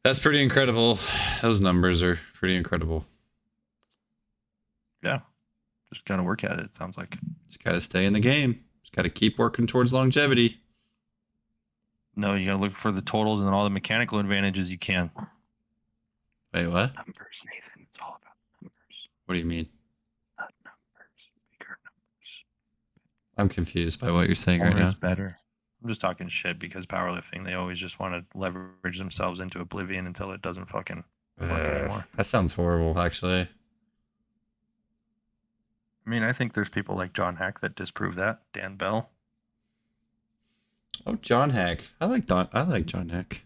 That's pretty incredible. Those numbers are pretty incredible. Yeah. Just got to work at it, it sounds like. Just got to stay in the game. Just got to keep working towards longevity. No, you got to look for the totals and all the mechanical advantages you can. Wait, what? Numbers, Nathan. It's all about numbers. What do you mean? Not numbers. Bigger numbers. I'm confused by what you're saying More right now. is better. I'm just talking shit because powerlifting, they always just want to leverage themselves into oblivion until it doesn't fucking work anymore. That sounds horrible, actually. I mean, I think there's people like John Hack that disprove that. Dan Bell. Oh, John Hack. I like John Hack.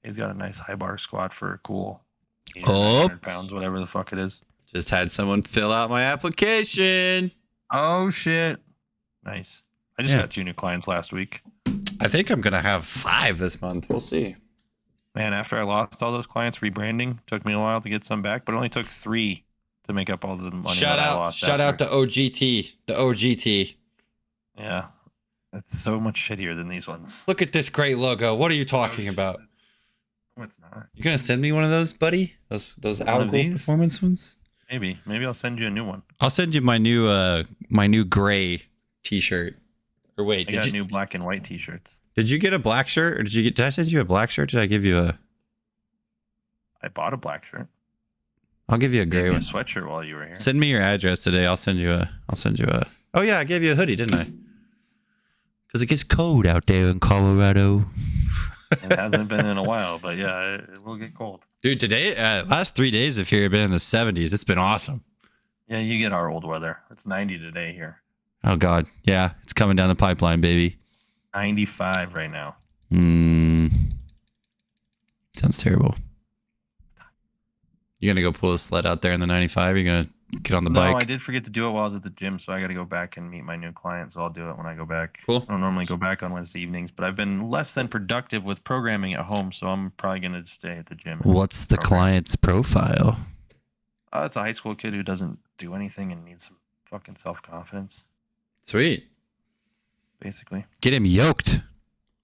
He's got a nice high bar squat for a cool 900 pounds, whatever the fuck it is. Just had someone fill out my application. Oh, shit. Nice. I just got 2 new clients last week. I think I'm going to have 5 this month. We'll see. Man, after I lost all those clients, rebranding took me a while to get some back, but it only took 3 to make up all the money that I lost. Shout out the OGT. The OGT. Yeah. That's so much shittier than these ones. Look at this great logo. What are you talking about? No, it's not. You going to send me one of those, buddy? Those Algo Performance ones? Maybe I'll send you a new one. I'll send you my new gray t-shirt. Or wait, I got new black and white t-shirts. Did you get a black shirt, or did I send you a black shirt? Did I give you a? I bought a black shirt. I'll give you a gray one. A sweatshirt while you were here. Send me your address today. I'll send you a. Oh yeah, I gave you a hoodie, didn't I? Because it gets cold out there in Colorado. It hasn't been in a while, but yeah, it will get cold. Dude, today, last 3 days of here have been in the 70s. It's been awesome. Yeah, you get our old weather. It's 90 today here. Oh God, yeah, it's coming down the pipeline, baby. 95 right now. Sounds terrible. You gonna go pull a sled out there in the 95? You're gonna get on the bike? No, I did forget to do it while I was at the gym, so I got to go back and meet my new client. So I'll do it when I go back. Cool. I don't normally go back on Wednesday evenings, but I've been less than productive with programming at home, so I'm probably gonna stay at the gym. What's the client's profile? It's a high school kid who doesn't do anything and needs some fucking self-confidence. Sweet. Basically. Get him yoked.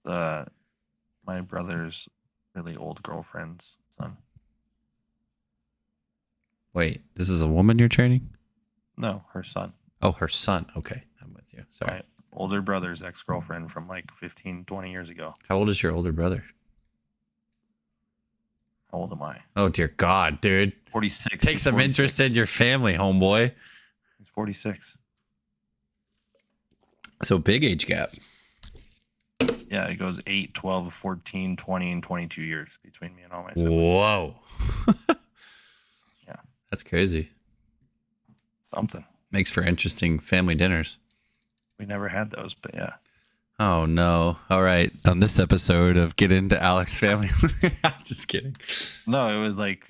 My brother's really old girlfriend's son. Wait, this is a woman you're training? No, her son. Oh, her son. Okay, I'm with you. Sorry. My older brother's ex-girlfriend from like 15, 20 years ago. How old is your older brother? How old am I? Oh, dear God, dude. 46. Take some interest in your family, homeboy. He's 46. So big age gap. Yeah, it goes 8, 12, 14, 20, and 22 years between me and all my siblings. Whoa. Yeah. That's crazy. Something. Makes for interesting family dinners. We never had those, but yeah. Oh, no. All right. On this episode of Get Into Alex Family. I'm just kidding. No, it was like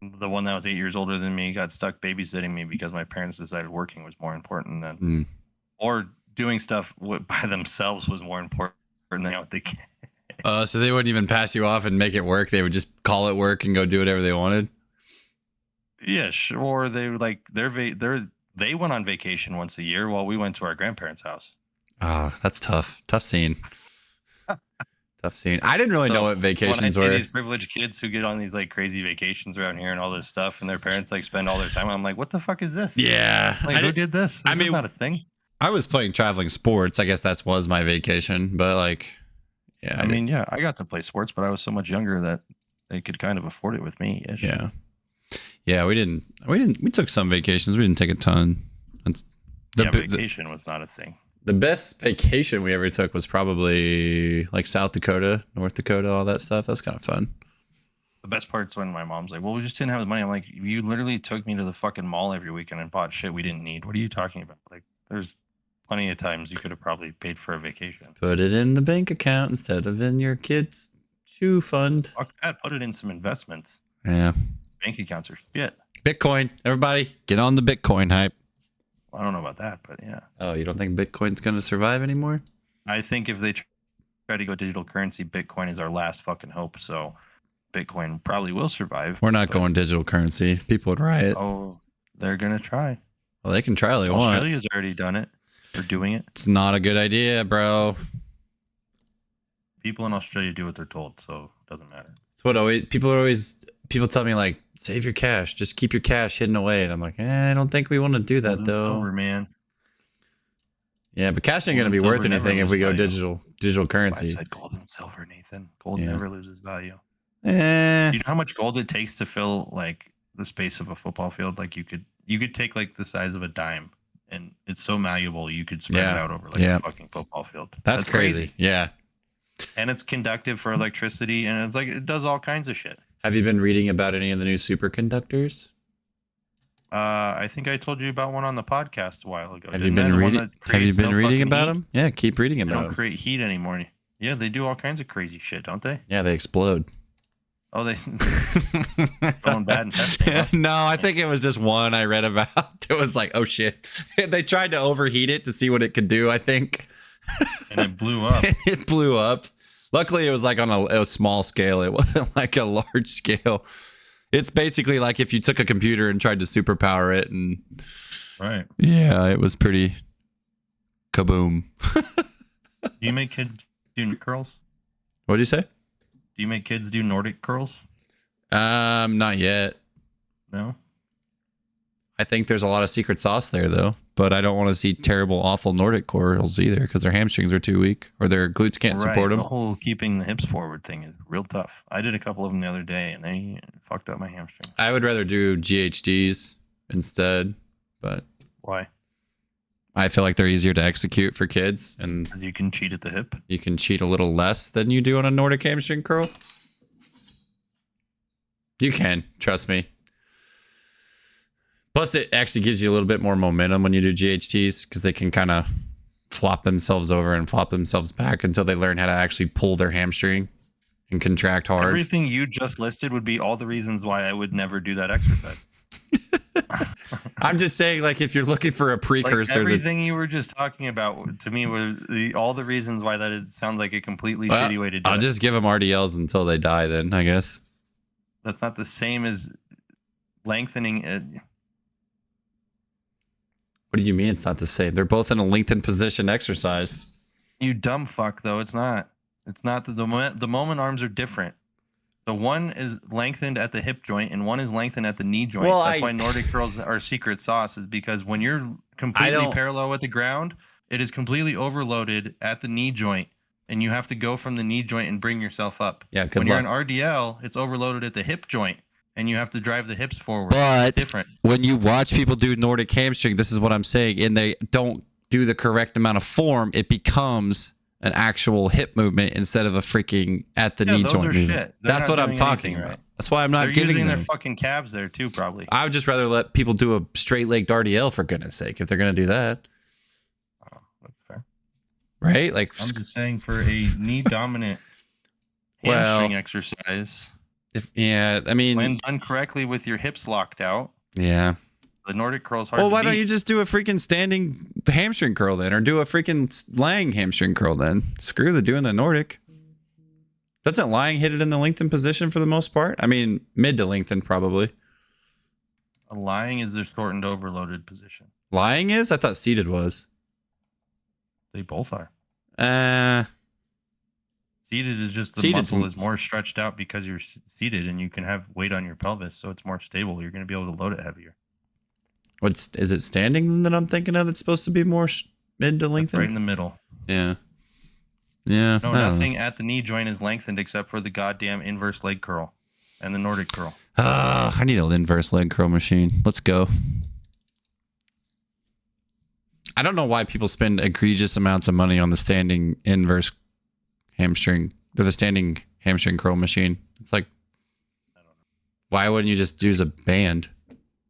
the one that was 8 years older than me got stuck babysitting me because my parents decided working was more important than, or doing stuff by themselves was more important than out the kid. So they wouldn't even pass you off and make it work. They would just call it work and go do whatever they wanted. Yeah, sure. Or they were like they went on vacation once a year while we went to our grandparents' house. Oh, that's tough. Tough scene. Tough scene. I didn't really know what vacations when I see were. these privileged kids who get on these like crazy vacations around here and all this stuff, and their parents like spend all their time, I'm like, what the fuck is this? Yeah. Like, who did this? This is not a thing. I was playing traveling sports. I guess that was my vacation, but like, yeah. I mean, yeah, I got to play sports, but I was so much younger that they could kind of afford it with me. Yeah. Yeah, we took some vacations. We didn't take a ton. Vacation was not a thing. The best vacation we ever took was probably like South Dakota, North Dakota, all that stuff. That's kind of fun. The best part's when my mom's like, well, we just didn't have the money. I'm like, you literally took me to the fucking mall every weekend and bought shit we didn't need. What are you talking about? Like, there's plenty of times you could have probably paid for a vacation. Put it in the bank account instead of in your kid's shoe fund. Fuck that. Put it in some investments. Yeah. Bank accounts are shit. Bitcoin. Everybody, get on the Bitcoin hype. I don't know about that, but yeah. Oh, you don't think Bitcoin's going to survive anymore? I think if they try to go digital currency, Bitcoin is our last fucking hope. So Bitcoin probably will survive. We're not going digital currency. People would riot. Oh, they're going to try. Well, they can try all they want. Australia's already done it. They're doing it. It's not a good idea, bro. People in Australia do what they're told, so it doesn't matter. It's what people tell me, like, save your cash. Just keep your cash hidden away. And I'm like, I don't think we want to do that, though. Silver, man. Yeah, but cash ain't going to be worth anything if we go digital currency. I said gold and silver, Nathan. Gold never loses value. Do you know how much gold it takes to fill, like, the space of a football field? Like, you could take, like, the size of a dime, and it's so malleable, you could spread it out over, like, a fucking football field. That's crazy. Yeah. And it's conductive for electricity, and it's like, it does all kinds of shit. Have you been reading about any of the new superconductors? I think I told you about one on the podcast a while ago. Have you been reading about them? Yeah, keep reading about them. They don't create heat anymore. Yeah, they do all kinds of crazy shit, don't they? Yeah, they explode. Oh, they going bad in testing. No, I think it was just one I read about. It was like, oh shit. They tried to overheat it to see what it could do, I think. And it blew up. It blew up. Luckily, it was like on a small scale. It wasn't like a large scale. It's basically like if you took a computer and tried to superpower it, and right. Yeah, it was pretty kaboom. Do you make kids do curls? What'd you say? Do you make kids do Nordic curls? Not yet. No. I think there's a lot of secret sauce there, though. But I don't want to see terrible, awful Nordic curls either, because their hamstrings are too weak or their glutes can't support them. The whole keeping the hips forward thing is real tough. I did a couple of them the other day, and they fucked up my hamstrings. I would rather do GHDs instead, but why? I feel like they're easier to execute for kids, and you can cheat at the hip. You can cheat a little less than you do on a Nordic hamstring curl. You can, trust me. Plus, it actually gives you a little bit more momentum when you do GHTs because they can kind of flop themselves over and flop themselves back until they learn how to actually pull their hamstring and contract hard. Everything you just listed would be all the reasons why I would never do that exercise. I'm just saying, like, if you're looking for a precursor, like everything you were just talking about to me was all the reasons why that sounds like a completely shitty way to do it. I'll just give them RDLs until they die, then I guess. That's not the same as lengthening it. What do you mean it's not the same? They're both in a lengthened position exercise. You dumb fuck, though. It's not. It's not the moment arms are different. The one is lengthened at the hip joint and one is lengthened at the knee joint. Well, That's why Nordic curls are secret sauce, is because when you're completely parallel with the ground, it is completely overloaded at the knee joint, and you have to go from the knee joint and bring yourself up. Yeah, when you're in RDL, it's overloaded at the hip joint, and you have to drive the hips forward. But it's different. When you watch people do Nordic hamstring, this is what I'm saying, and they don't do the correct amount of form, it becomes an actual hip movement instead of a freaking at the knee joint movement. That's what I'm talking about. That's why I'm not giving them. They're using their fucking calves there too, probably. I would just rather let people do a straight-legged RDL, for goodness sake, if they're going to do that. Oh, that's fair. Right? Like, I'm just saying for a knee-dominant hamstring exercise. I mean, when done correctly with your hips locked out. Yeah. The Nordic curl's hard. Well, why don't you just do a freaking standing hamstring curl then, or do a freaking lying hamstring curl then? Screw doing the Nordic. Doesn't lying hit it in the lengthened position for the most part? I mean, mid to lengthened probably. A lying is their shortened overloaded position. Lying is? I thought seated was. They both are. Seated is just the muscle is more stretched out because you're seated and you can have weight on your pelvis, so it's more stable. You're going to be able to load it heavier. Is it standing that I'm thinking of that's supposed to be more mid to lengthened? Right in the middle. Yeah. Yeah. No, nothing at the knee joint is lengthened except for the goddamn inverse leg curl and the Nordic curl. I need an inverse leg curl machine. Let's go. I don't know why people spend egregious amounts of money on the standing inverse hamstring or the standing hamstring curl machine. It's like, I don't know. Why wouldn't you just use a band?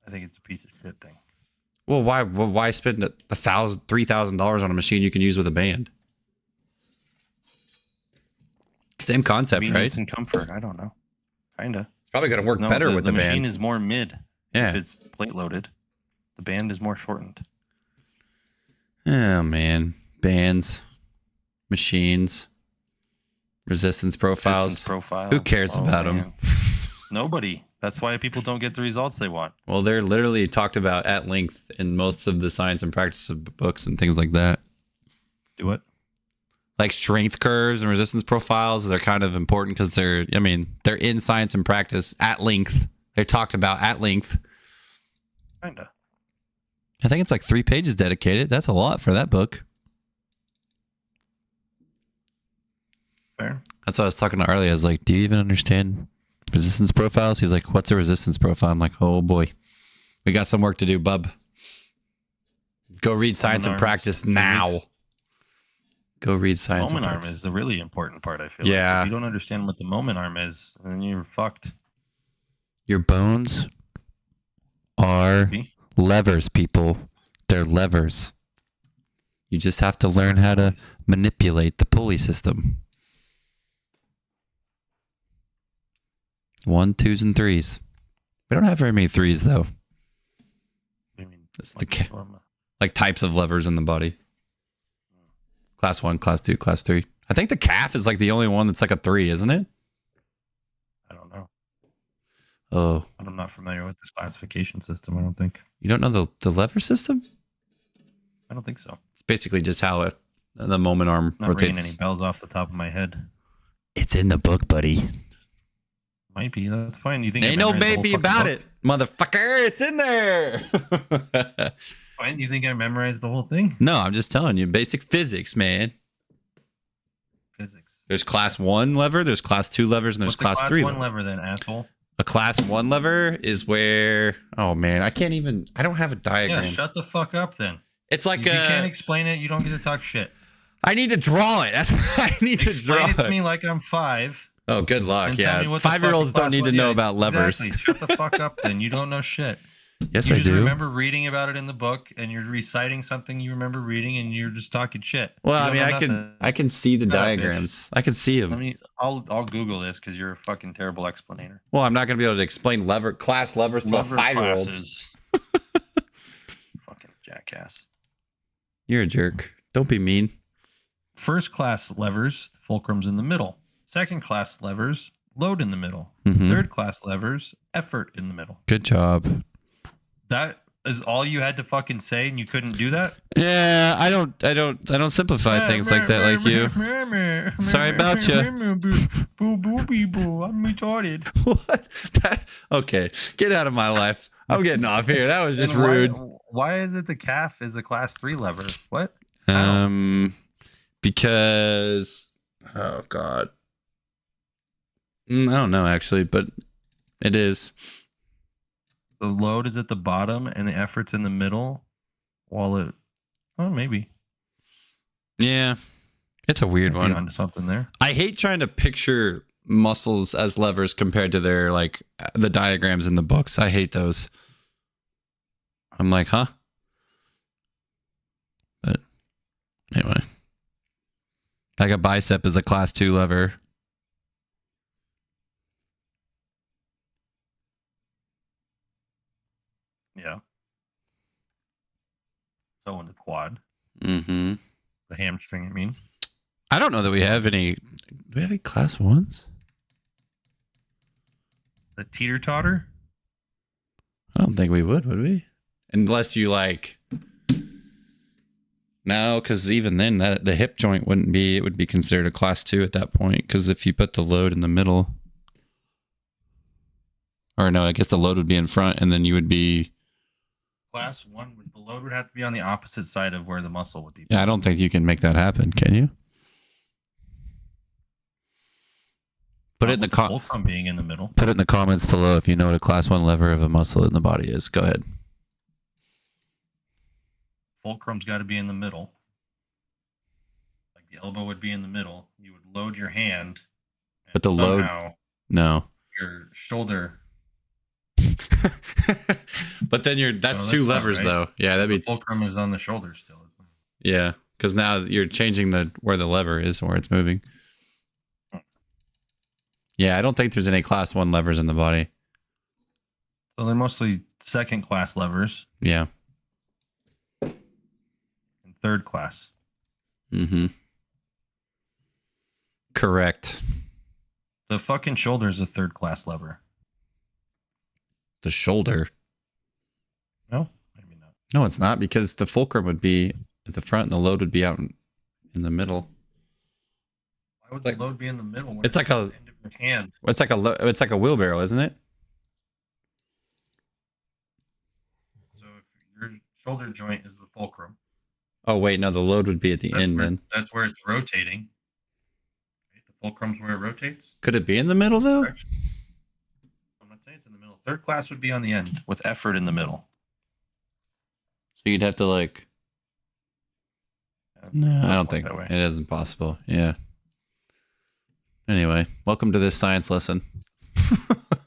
I think it's a piece of shit thing. Well, why spend $3,000 on a machine you can use with a band? Same concept, right? And comfort. I don't know. Kinda. It's probably going to work better with the band. The machine is more mid. Yeah. If it's plate loaded. The band is more shortened. Oh man, bands, machines, resistance profiles. Who cares about them? Nobody. That's why people don't get the results they want. Well, they're literally talked about at length in most of the science and practice of books and things like that. Do it. Like strength curves and resistance profiles, they're kind of important because they're in science and practice at length. They're talked about at length. Kinda. I think it's like 3 pages dedicated. That's a lot for that book. Fair. That's what I was talking to Arlie. I was like, do you even understand resistance profiles? He's like, what's a resistance profile? I'm like, oh boy, we got some work to do, bub. Go read science and practice now. Go read science and practice. Moment arm is the really important part, I feel yeah. like. If you don't understand what the moment arm is, then you're fucked. Your bones are levers, people. They're levers. You just have to learn how to manipulate the pulley system. 1, 2s, and 3s. We don't have very many 3s, though. I mean, it's like types of levers in the body. Class 1, class 2, class 3. I think the calf is like the only one that's like a 3, isn't it? I don't know. Oh. I'm not familiar with this classification system, I don't think. You don't know the lever system? I don't think so. It's basically just how the moment arm not rotates. Ringing any bells off the top of my head. It's in the book, buddy. Might be. That's fine. You think ain't no baby about it, motherfucker? It's in there. Fine. You think I memorized the whole thing? No, I'm just telling you. Basic physics, man. Physics. There's class 1 lever. There's class 2 levers, and there's class 3 lever. Class 1 lever, then, asshole. A class 1 lever is where. Oh man, I don't have a diagram. Yeah, shut the fuck up, then. It's like if you can't explain it, you don't get to talk shit. I need to draw it. That's what I need to draw. Explain it to me like I'm 5. Oh, good luck. Yeah, 5-year-olds don't need to know about levers. Exactly. Shut the fuck up, then. You don't know shit. Yes, I do. You just remember reading about it in the book, and you're reciting something you remember reading, and you're just talking shit. Well, I mean, I can see the diagrams. I can see them. I'll Google this because you're a fucking terrible explainer. Well, I'm not going to be able to explain class levers to a 5-year-old. Fucking jackass. You're a jerk. Don't be mean. First class levers, fulcrum's in the middle. Second class levers, load in the middle. Mm-hmm. Third class levers, effort in the middle. Good job. That is all you had to fucking say, and you couldn't do that? Yeah, I don't simplify things like that like you. Sorry about you. I'm retarded. What? Okay, get out of my life. I'm getting off here. That was just rude. Why is it the calf is a class 3 lever? What? Because oh god, I don't know actually, but it is. The load is at the bottom and the effort's in the middle. Maybe. Yeah, it's a weird one. Onto something there. I hate trying to picture muscles as levers compared to their like the diagrams in the books. I hate those. I'm like, huh? But anyway, like a bicep is a class 2 lever. Yeah. So in the quad. Mm-hmm. The hamstring, I mean. I don't know that we have any. Do we have any class 1s? The teeter totter? I don't think we would we? Unless you like. No, because even then, the hip joint wouldn't be. It would be considered a class 2 at that point. Because if you put the load in the middle, or no, I guess the load would be in front, and then you would be. Class 1, the load would have to be on the opposite side of where the muscle would be. Yeah, I don't think you can make that happen. Can you? Put it in the fulcrum being in the middle. Put it in the comments below if you know what a class 1 lever of a muscle in the body is. Go ahead. Fulcrum's got to be in the middle. Like the elbow would be in the middle. You would load your hand. But the load. No. Your shoulder. But then that's 2 levers, right? Though. Yeah, that'd be. The fulcrum is on the shoulder still. Yeah, because now you're changing where the lever is, where it's moving. Yeah, I don't think there's any class 1 levers in the body. So they're mostly second class levers. Yeah. And third class. Mm-hmm. Correct. The fucking shoulder is a third class lever. The shoulder? No, maybe not. No, it's not, because the fulcrum would be at the front and the load would be out in the middle. Why would the load be in the middle? It's like a hand. It's like a wheelbarrow, isn't it? So if your shoulder joint is the fulcrum. Oh wait, no, the load would be at the end then. That's where it's rotating. The fulcrum's where it rotates. Could it be in the middle though? I'm not saying it's in the middle. Third class would be on the end with effort in the middle. So you'd have to like. No, I don't think it isn't possible. Yeah. Anyway, welcome to this science lesson.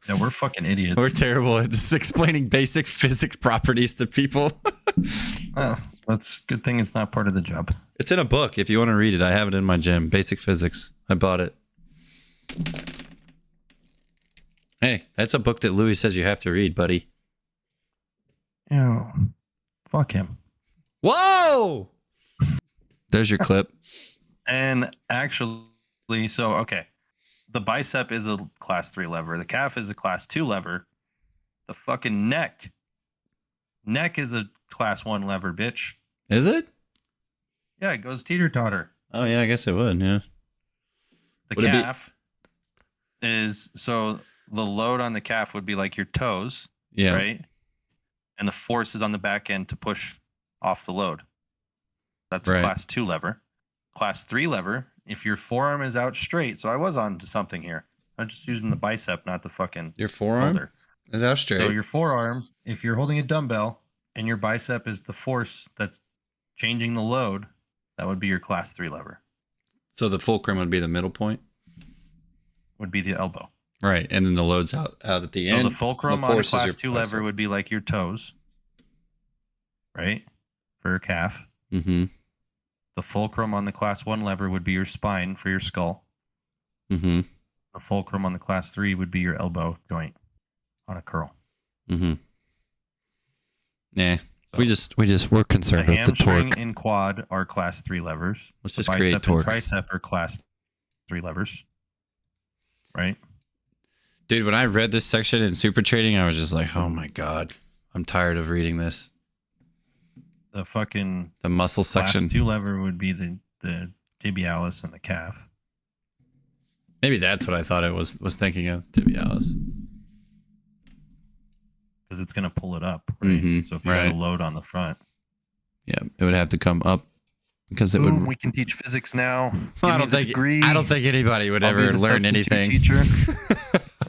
Yeah, we're fucking idiots. We're terrible at just explaining basic physics properties to people. Well, that's a good thing it's not part of the job. It's in a book. If you want to read it, I have it in my gym. Basic physics. I bought it. Hey, that's a book that Louis says you have to read, buddy. Yeah, fuck him. Whoa! There's your clip. And actually, so, okay. The bicep is a class 3 lever. The calf is a class 2 lever. The fucking neck is a class 1 lever, bitch. Is it? Yeah, it goes teeter-totter. Oh, yeah, I guess it would, yeah. The calf is, so the load on the calf would be like your toes, yeah, right? And the force is on the back end to push off the load. That's a class 2 lever. Class 3 lever, if your forearm is out straight, so I was on to something here. I'm just using the bicep, not the fucking your forearm shoulder. Is out straight. So your forearm, if you're holding a dumbbell and your bicep is the force that's changing the load, that would be your class 3 lever. So the fulcrum would be the middle point? Would be the elbow. Right, and then the load's out at the end. So the fulcrum on a class 2 lever would be like your toes, right? For your calf. Mm-hmm. The fulcrum on the class 1 lever would be your spine for your skull. Mm-hmm. The fulcrum on the class 3 would be your elbow joint on a curl. Mm-hmm. Nah. So we're concerned with the torque. Hamstring and quad are class 3 levers. Let's just create torque. And tricep are class 3 levers. Right? Dude, when I read this section in super trading, I was just like, oh my God, I'm tired of reading this. The muscle section. Class 2 lever would be the tibialis and the calf. Maybe that's what I thought I was thinking of, tibialis. Because it's going to pull it up, right? Mm-hmm. So if you have a load on the front. Yeah, it would have to come up because it would. We can teach physics now. I don't think anybody would ever learn anything. Teacher.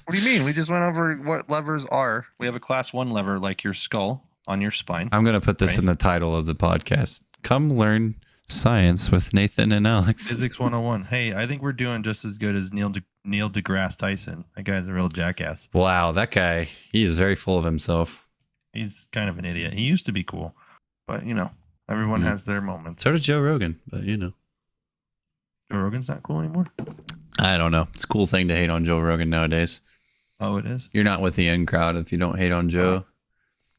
What do you mean? We just went over what levers are. We have a class 1 lever like your skull on your spine. I'm going to put this in the title of the podcast. Come learn science with Nathan and Alex. Physics 101. Hey, I think we're doing just as good as Neil deGrasse Tyson. That guy's a real jackass. Wow, that guy, he is very full of himself. He's kind of an idiot. He used to be cool, but everyone has their moments. So did Joe Rogan, but Joe Rogan's not cool anymore? I don't know. It's a cool thing to hate on Joe Rogan nowadays. Oh, it is? You're not with the in crowd if you don't hate on Joe.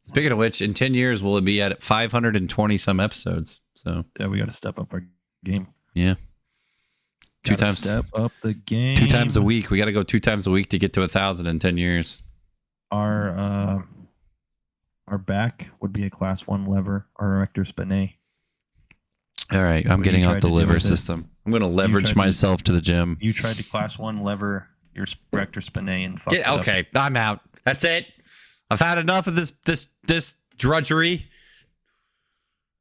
Speaking of which, in 10 years, will it be at 520 some episodes? So yeah, we got to step up our game. Yeah. Two Gotta times. Step up the game. 2 times a week. We got to go 2 times a week to get to 1,000 in 10 years. Our back would be a class 1 lever, our erector spinae. All right, I'm What getting you out tried the to do liver with it. system. I'm going to leverage tried to- myself to the gym. You tried to class 1 lever your erector spinae and fucked it up. Okay, I'm out. That's it. I've had enough of this drudgery.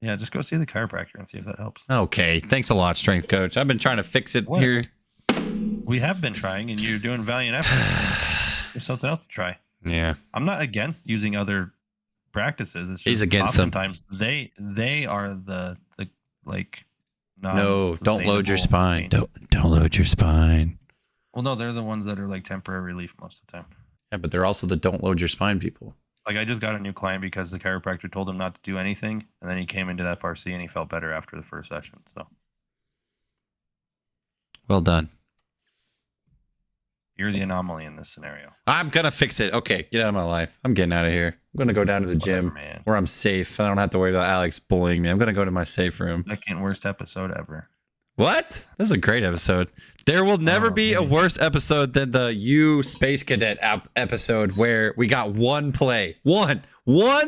Yeah, just go see the chiropractor and see if that helps. Okay, thanks a lot, strength coach. I've been trying to fix it What? here. We have been trying, and you're doing valiant efforts. There's something else to try. Yeah. I'm not against using other practices. It's just He's against them. oftentimes they are the like No, don't load your non-sustainable spine. Don't load your spine. Well, no, they're the ones that are like temporary relief most of the time. Yeah, but they're also the don't load your spine people. Like I just got a new client because the chiropractor told him not to do anything, and then he came into that FRC and he felt better after the first session. So Well done. you're the anomaly in this scenario. I'm gonna fix it. Okay, get out of my life. I'm getting out of here. I'm gonna go down to the gym Whatever, man. where I'm safe. I don't have to worry about Alex bullying me. I'm gonna go to my safe room. Second worst episode ever. What? This is a great episode. There will never Oh, be a man. worse episode than the You Space Cadet episode where we got one play, one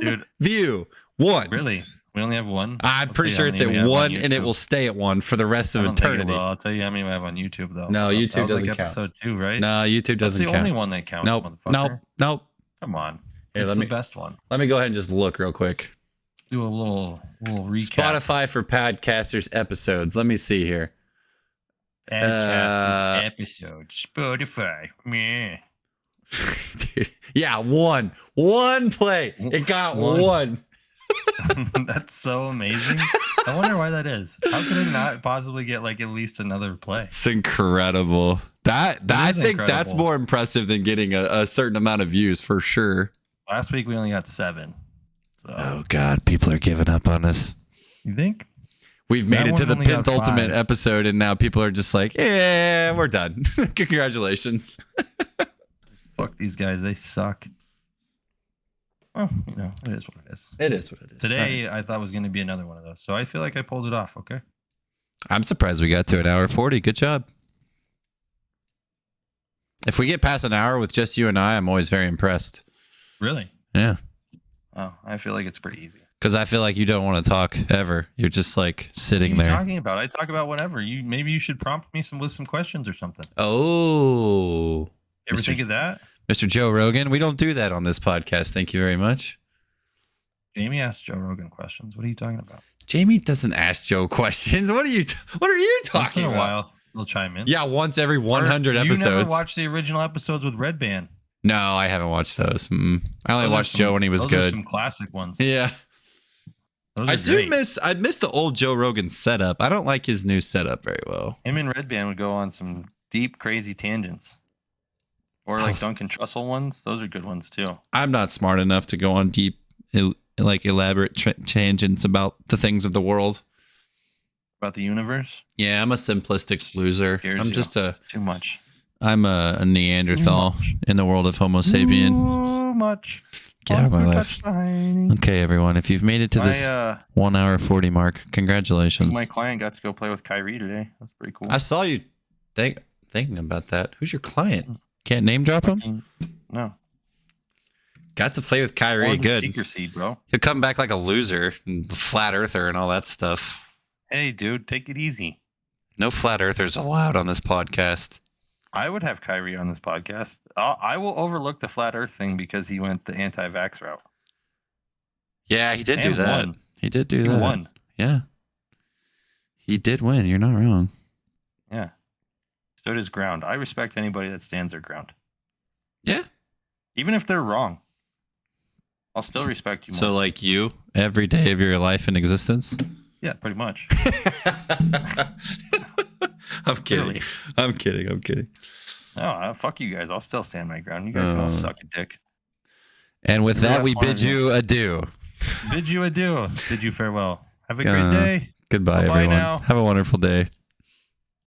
Dude. view, one. Really? We only have one? I'm I'll pretty tell sure you it's how many at we have on one, and it YouTube. will stay at one for the rest I of don't think it eternity. will. I'll tell you how many we have on YouTube, though. No, YouTube That was doesn't like count. episode 2, right? No, YouTube That's doesn't the count. only one that counts, Nope, motherfucker. nope. Come on. Here, It's let the me best one. go ahead and just look real quick. Do a little recap. Spotify for podcasters episodes. Let me see here. Podcast episode. Spotify. Meh. Dude, yeah, one play. It got one. That's so amazing. I wonder why that is. How could it not possibly get like at least another play? It's incredible. That I is think that's incredible. more impressive than getting a certain amount of views for sure. Last week we only got 7. So Oh God, people are giving up on us. you think? We've made That it to one the only got penultimate 5. episode, and now people are just like, "Yeah, we're done." Congratulations. Fuck these guys. They suck. Well, you know, it is what it is. It is what it is. Today I thought was going to be another one of those, so I feel like I pulled it off. Okay. I'm surprised we got to an hour 40. Good job. If we get past an hour with just you and I'm always very impressed. Really? Yeah. Oh, I feel like it's pretty easy. Because I feel like you don't want to talk ever. You're just like What sitting are you there. talking about? I talk about whatever. Maybe you should prompt me with some questions or something. Oh, You ever Mr. think of that? Mr. Joe Rogan. We don't do that on this podcast. Thank you very much. Jamie asked Joe Rogan questions. What are you talking about? Jamie doesn't ask Joe questions. What are you Once talking in a about? while, he'll chime in. Yeah, once every 100 Or episodes. You never watched the original episodes with Red Band. No, I haven't watched those. I only Those are watched some- Joe when he was those are good. some classic ones. Yeah. Those I are do great. miss the old Joe Rogan setup. I don't like his new setup very well. Him and Red Band would go on some deep, crazy tangents. Or like Duncan Trussell ones. Those are good ones too. I'm not smart enough to go on deep, elaborate tangents about the things of the world. About the universe. Yeah, I'm a simplistic loser. Scares I'm you. just Too much. a Neanderthal in the world of Homo sapien. Too much. Get out of my Touch life. the hiney. Okay, everyone, if you've made it to this I 1 hour 40 mark, congratulations. my client got to go play with Kyrie today. That's pretty cool. I saw you thinking about that. Who's your client? Can't name drop him? No. Got to play with Kyrie. Won the Good. Seeker seed, bro. He'll come back like a loser, and flat earther, and all that stuff. Hey, dude, take it easy. No flat earthers allowed on this podcast. I would have Kyrie on this podcast. I will overlook the flat Earth thing because he went the anti-vax route. Yeah, he did do And that. won. He did do He that. won. Yeah. He did win. You're not wrong. Yeah. Stood his ground. I respect anybody that stands their ground. Yeah. Even if they're wrong. I'll still respect you more. So, like you, every day of your life in existence? Yeah, pretty much. I'm kidding. Really. I'm kidding. No, fuck you guys. I'll still stand my ground. You guys can all suck a dick. And with You're that, less we smart bid than me. you adieu. Bid you adieu. Bid you farewell. Have a great day. Goodbye, Bye-bye everyone. now. Have a wonderful day.